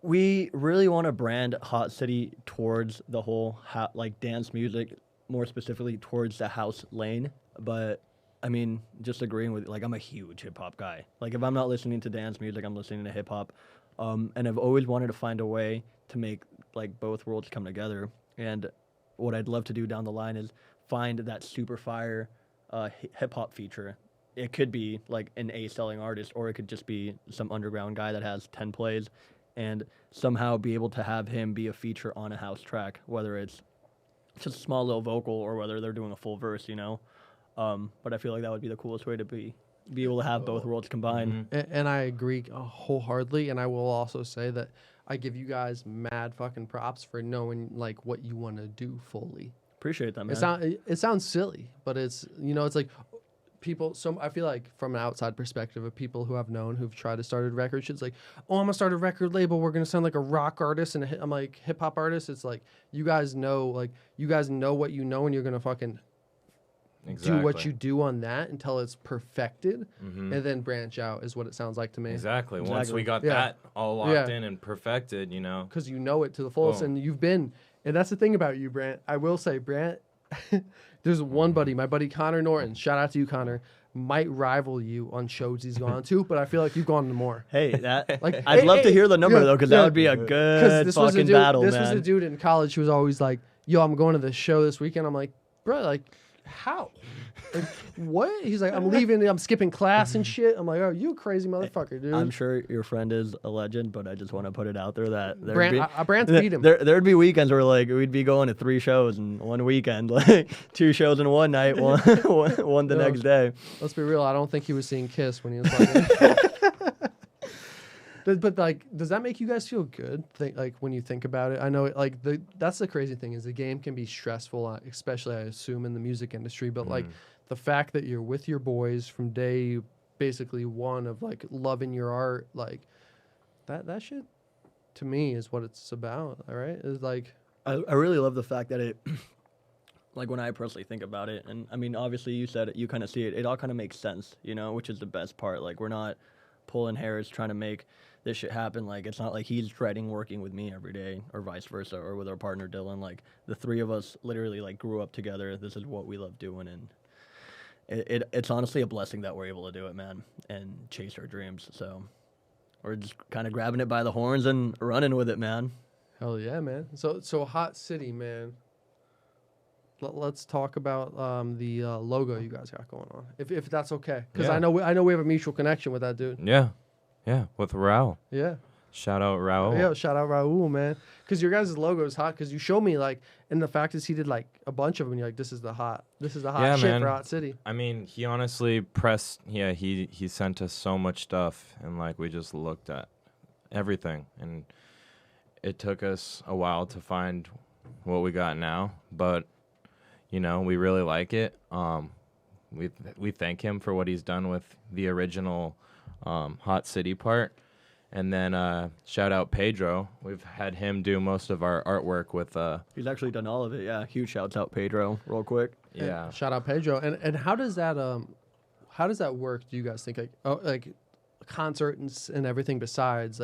We really want to brand Hot City towards the whole like dance music, more specifically towards the house lane. But I mean, just agreeing with like I'm a huge hip hop guy. Like if I'm not listening to dance music, I'm listening to hip hop. And I've always wanted to find a way to make like both worlds come together. And what I'd love to do down the line is find that super fire hip hop feature. It could be like an selling artist, or it could just be some underground guy that has 10 plays, and somehow be able to have him be a feature on a house track, whether it's just a small little vocal or whether they're doing a full verse, But I feel like that would be the coolest way to be able to have both worlds combined. And I agree wholeheartedly. And I will also say that I give you guys mad fucking props for knowing like what you want to do fully. Appreciate that, man. It sounds silly, but it's it's like people. So I feel like from an outside perspective of people who I've known who've tried to start a record, shit's like, oh, I'm gonna start a record label. We're gonna sound like a rock artist, and I'm like hip hop artist. It's like you guys know what you know, and you're gonna fucking do what you do on that until it's perfected, and then branch out is what it sounds like to me. Exactly. Once we got Yeah. that all locked in and perfected, Because you know it to the fullest, Boom. and you've been. And that's the thing about you, Brant. I will say, Brant, there's one buddy, my buddy Connor Norton. Shout out to you, Connor. Might rival you on shows he's gone to, but I feel like you've gone to more. Hey, that Like, I'd hey, love to hey, hear the number yeah, though, because yeah. that would be a good fucking battle, This man. was a dude in college who was always like, "Yo, I'm going to this show this weekend." I'm like, "Bro, like, how? Like, what?" He's like, "I'm leaving. I'm skipping class and shit." I'm like, "Oh, you a crazy motherfucker, dude." I'm sure your friend is a legend, but I just want to put it out there that Brant's beat him. There'd be weekends where like we'd be going to 3 shows in one weekend, like 2 shows in one night, one the next day. Let's be real. I don't think he was seeing Kiss when he was like. But like, does that make you guys feel good? Like when you think about it, I know like that's the crazy thing is the game can be stressful, especially I assume in the music industry. But like the fact that you're with your boys from day basically one of like loving your art, like that shit to me is what it's about. All right, is like I really love the fact that it, like when I personally think about it, and I mean obviously you said it, you kind of see it all kind of makes sense, which is the best part. Like we're not pulling hairs trying to make this shit happen. Like it's not like he's dreading working with me every day or vice versa, or with our partner Dylan. Like the 3 of us literally like grew up together. This is what we love doing, and it's honestly a blessing that we're able to do it, man, and chase our dreams. So we're just kind of grabbing it by the horns and running with it, man. hell yeah, man. So Hot City, man. Let's talk about the logo you guys got going on, if that's okay, because Yeah. I know we have a mutual connection with that dude. Yeah, with Raul. Yeah. Shout out Raul. Yeah, shout out Raul, man. Because your guys' logo is hot. Because you showed me like, and the fact is he did like a bunch of them. And you're like, this is the hot Yeah, shit man. for Hot City. I mean, he honestly pressed. Yeah, he sent us so much stuff, and like we just looked at everything, and it took us a while to find what we got now, but we really like it. We thank him for what he's done with the original Hot City part, And then shout out Pedro. We've had him do most of our artwork with. He's actually done all of it. Yeah, huge shouts out Pedro, real quick. Yeah. Shout out Pedro. And how does that work? Do you guys think like concert and everything besides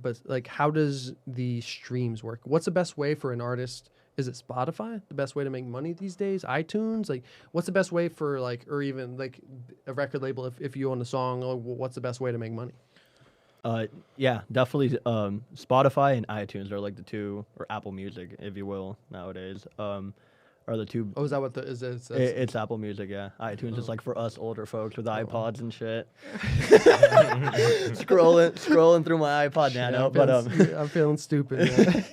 but how does the streams work? What's the best way for an artist? Is it Spotify the best way to make money these days? iTunes? Like, what's the best way for or even like a record label if you own a song? What's the best way to make money? Yeah, definitely. Spotify and iTunes are like the two, or Apple Music, if you will, nowadays. Are the two. Oh, is that what It's Apple Music, yeah. iTunes is like for us older folks with iPods and shit. scrolling through my iPod Nano, I'm feeling stupid.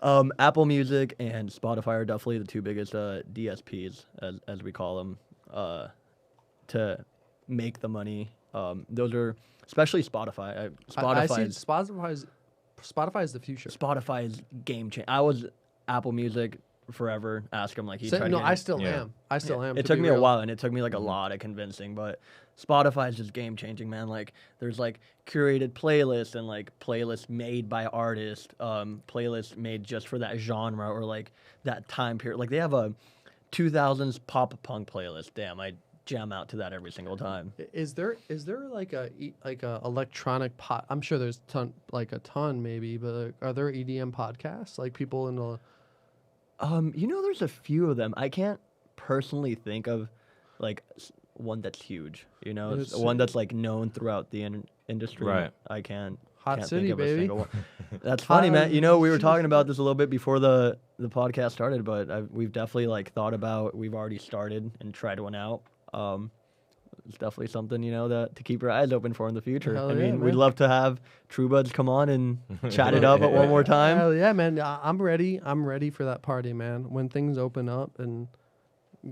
Man. Apple Music and Spotify are definitely the two biggest DSPs, as we call them, to make the money. Those are especially Spotify. I see Spotify is the future. Spotify is game changer. I was Apple Music forever. Ask him like he tried. No, I still am. I still am. It took me a while, and it took me like a lot of convincing, but Spotify is just game changing, man. Like there's like curated playlists and like playlists made by artists, playlists made just for that genre or like that time period. Like they have a 2000s pop punk playlist. Damn, I jam out to that every single time. Is there like a electronic pod? I'm sure there's a ton maybe, but are there EDM podcasts like people in the? There's a few of them. I can't personally think of like one that's huge. One that's like known throughout the industry. Right. I can't. Hot can't City, think of baby. A single one. That's funny, man. We were talking about this a little bit before the podcast started, but we've definitely like thought about. We've already started and tried one out. It's definitely something that to keep your eyes open for in the future. Hell I yeah, mean, we'd man. love to have True Buds come on and chat it up one more time. Hell yeah, man! I'm ready. I'm ready for that party, man. When things open up and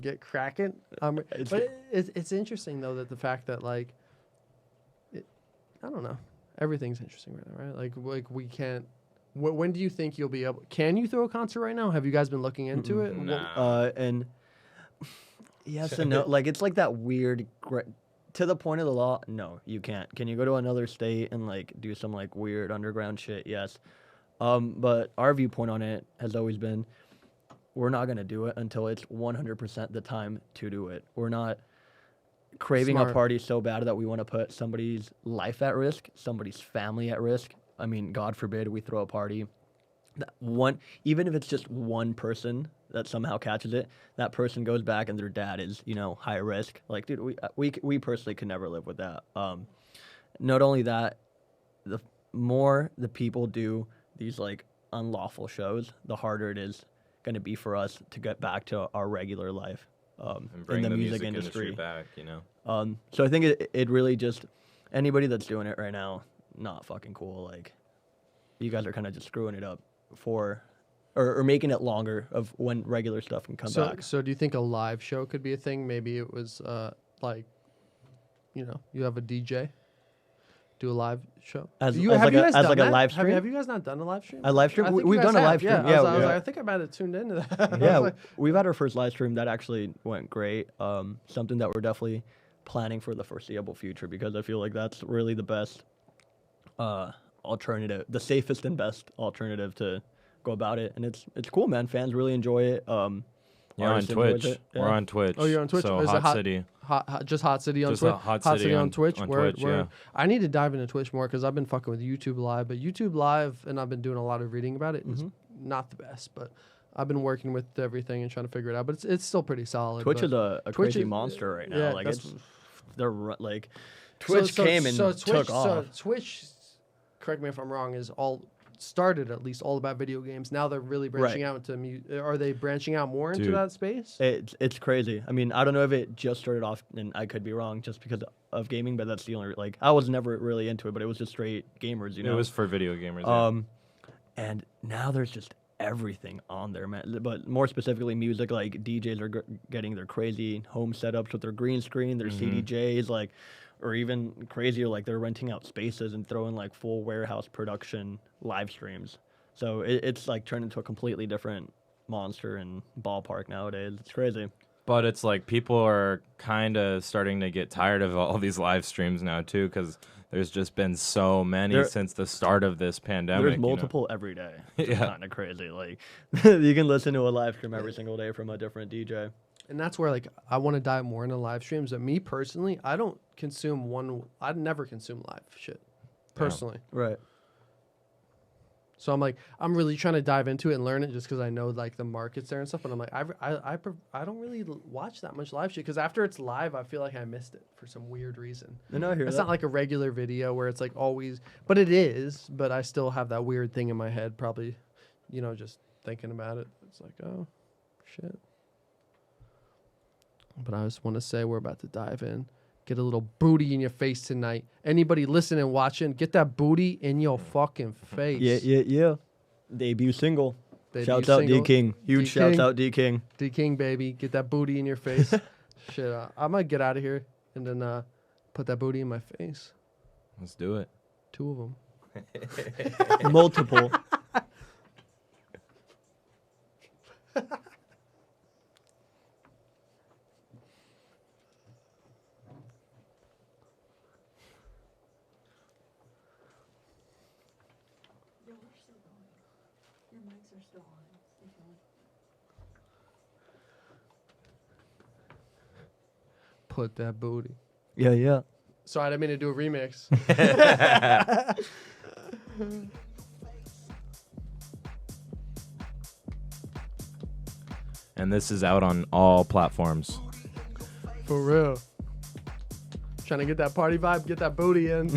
get cracking. It's interesting though that the fact that I don't know. Everything's interesting right now, right? Like we can't. When do you think you'll be able? Can you throw a concert right now? Have you guys been looking into it? Nah. And yes and no. Like it's like that weird. To the point of the law, no, you can't. Can you go to another state and like do some like weird underground shit? Yes. But our viewpoint on it has always been, we're not gonna do it until it's 100% the time to do it. We're not craving Smart. a party so bad that we want to put somebody's life at risk, somebody's family at risk. I mean, God forbid we throw a party that even if it's just one person that somehow catches it, that person goes back and their dad is, high risk. Like, dude, we personally could never live with that. Not only that, the more the people do these like unlawful shows, the harder it is going to be for us to get back to our regular life. And bring in the music industry back, So I think it really just, anybody that's doing it right now, not fucking cool. Like, you guys are kind of just screwing it up or making it longer of when regular stuff can come back. So do you think a live show could be a thing? Maybe it was you have a DJ, do a live show. As a live stream? Have you guys not done a live stream? A live stream? I think We've you guys done a have. live stream. Yeah, I was like, I think I might have tuned into that. Yeah, we've had our first live stream that actually went great. Something that we're definitely planning for the foreseeable future, because I feel like that's really the best alternative, the safest and best alternative to go about it. And it's cool, man. Fans really enjoy it. Yeah, on Twitch. Yeah. We're on Twitch. Oh, you're on Twitch? So Is it Hot City. Just Hot City on Just Twitch? Hot City on Twitch? On Word, Twitch, word. yeah. I need to dive into Twitch more because I've been fucking with YouTube Live. But YouTube Live, and I've been doing a lot of reading about it, is not the best. But I've been working with everything and trying to figure it out. But it's still pretty solid. Twitch is a Twitch crazy is- monster right now. yeah, Like, that's- Twitch came and took off. So Twitch, correct me if I'm wrong, is started at least all about video games. Now they're really branching out into are they branching out more into Dude. that space? It's crazy. I mean, I don't know if it just started off, and I could be wrong, just because of gaming, but that's the only, like, I was never really into it, but it was just straight gamers, It was for video gamers. Yeah. And now there's just everything on there, man. But more specifically, music, like DJs are getting their crazy home setups with their green screen, their CDJs, like, or even crazier, like they're renting out spaces and throwing like full warehouse production live streams. So it's like turned into a completely different monster and ballpark nowadays. It's crazy. But it's like people are kind of starting to get tired of all these live streams now too, because there's just been so many since the start of this pandemic. There's multiple every day. It's Yeah. kind of crazy. Like you can listen to a live stream every single day from a different DJ. And that's where like I want to dive more into live streams. But me personally, I don't consume one. I'd never consume live shit personally. Right. So I'm like, I'm really trying to dive into it and learn it just because I know like the markets there and stuff. But I'm like, I don't really watch that much live shit because after it's live, I feel like I missed it for some weird reason. And I hear It's that. not like a regular video where it's like always, but it is. But I still have that weird thing in my head, probably, you know, just thinking about it. It's like, oh, shit. But I just want to say we're about to dive in. Get a little booty in your face tonight. Anybody listening, watching, get that booty in your fucking face. Yeah. Debut single. Debut Shouts out single. D King. Huge D-King. shouts out D King. D-King, baby. Get that booty in your face. Shit, I might get out of here and then put that booty in my face. Let's do it. 2 of them. Multiple. Yo, we're still going. Your mics are still on. Stay tuned. Put that booty. Yeah. Sorry, I didn't mean to do a remix. And this is out on all platforms. For real. Trying to get that party vibe, get that booty in.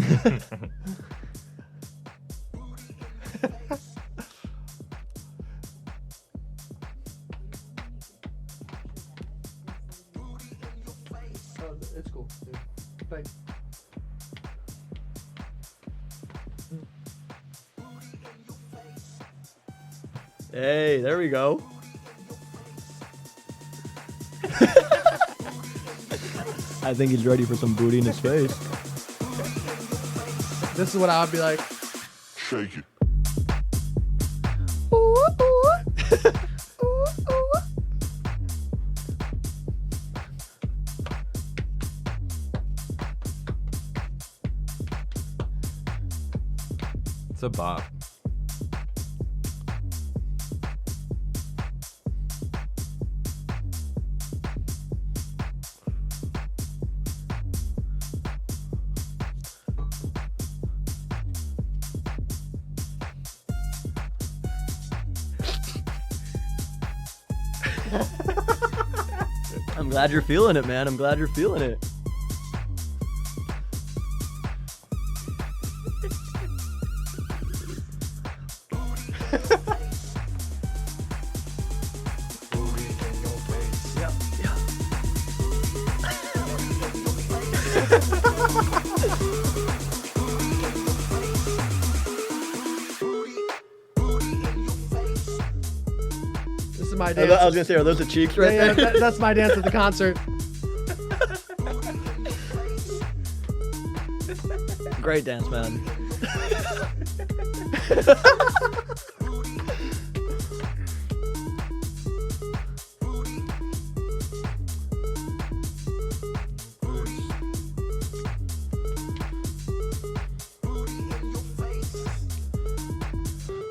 Oh, it's cool, dude. Thanks. Hey, there we go. I think he's ready for some booty in his face. This is what I would be like. Shake it. It's a bop. I'm glad you're feeling it, man. I'm glad you're feeling it. This is my I dance. was gonna say, are those the cheeks right Yeah, there? that's my dance at the concert. Great dance, man.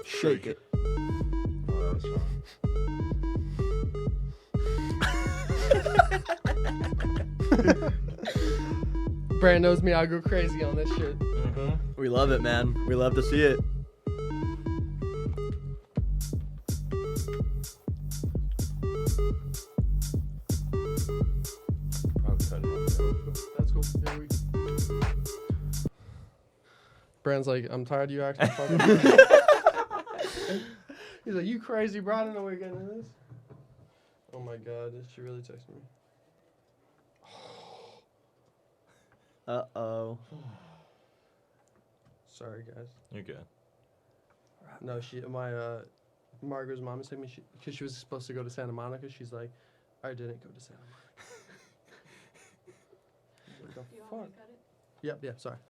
Shake it. Brand knows me, I'll go crazy on this shit. We love it, man. We love to see it. That's cool. Yeah, Brand's like, I'm tired of you acting fucking. He's like, you crazy, bro? I don't know where you're getting this. Oh my god, did she really text me? Uh-oh. Sorry, guys. You're good. No, Margaret's mom sent me because she was supposed to go to Santa Monica. She's like, I didn't go to Santa Monica. What the Do you want fuck? me to cut it? Yep, sorry.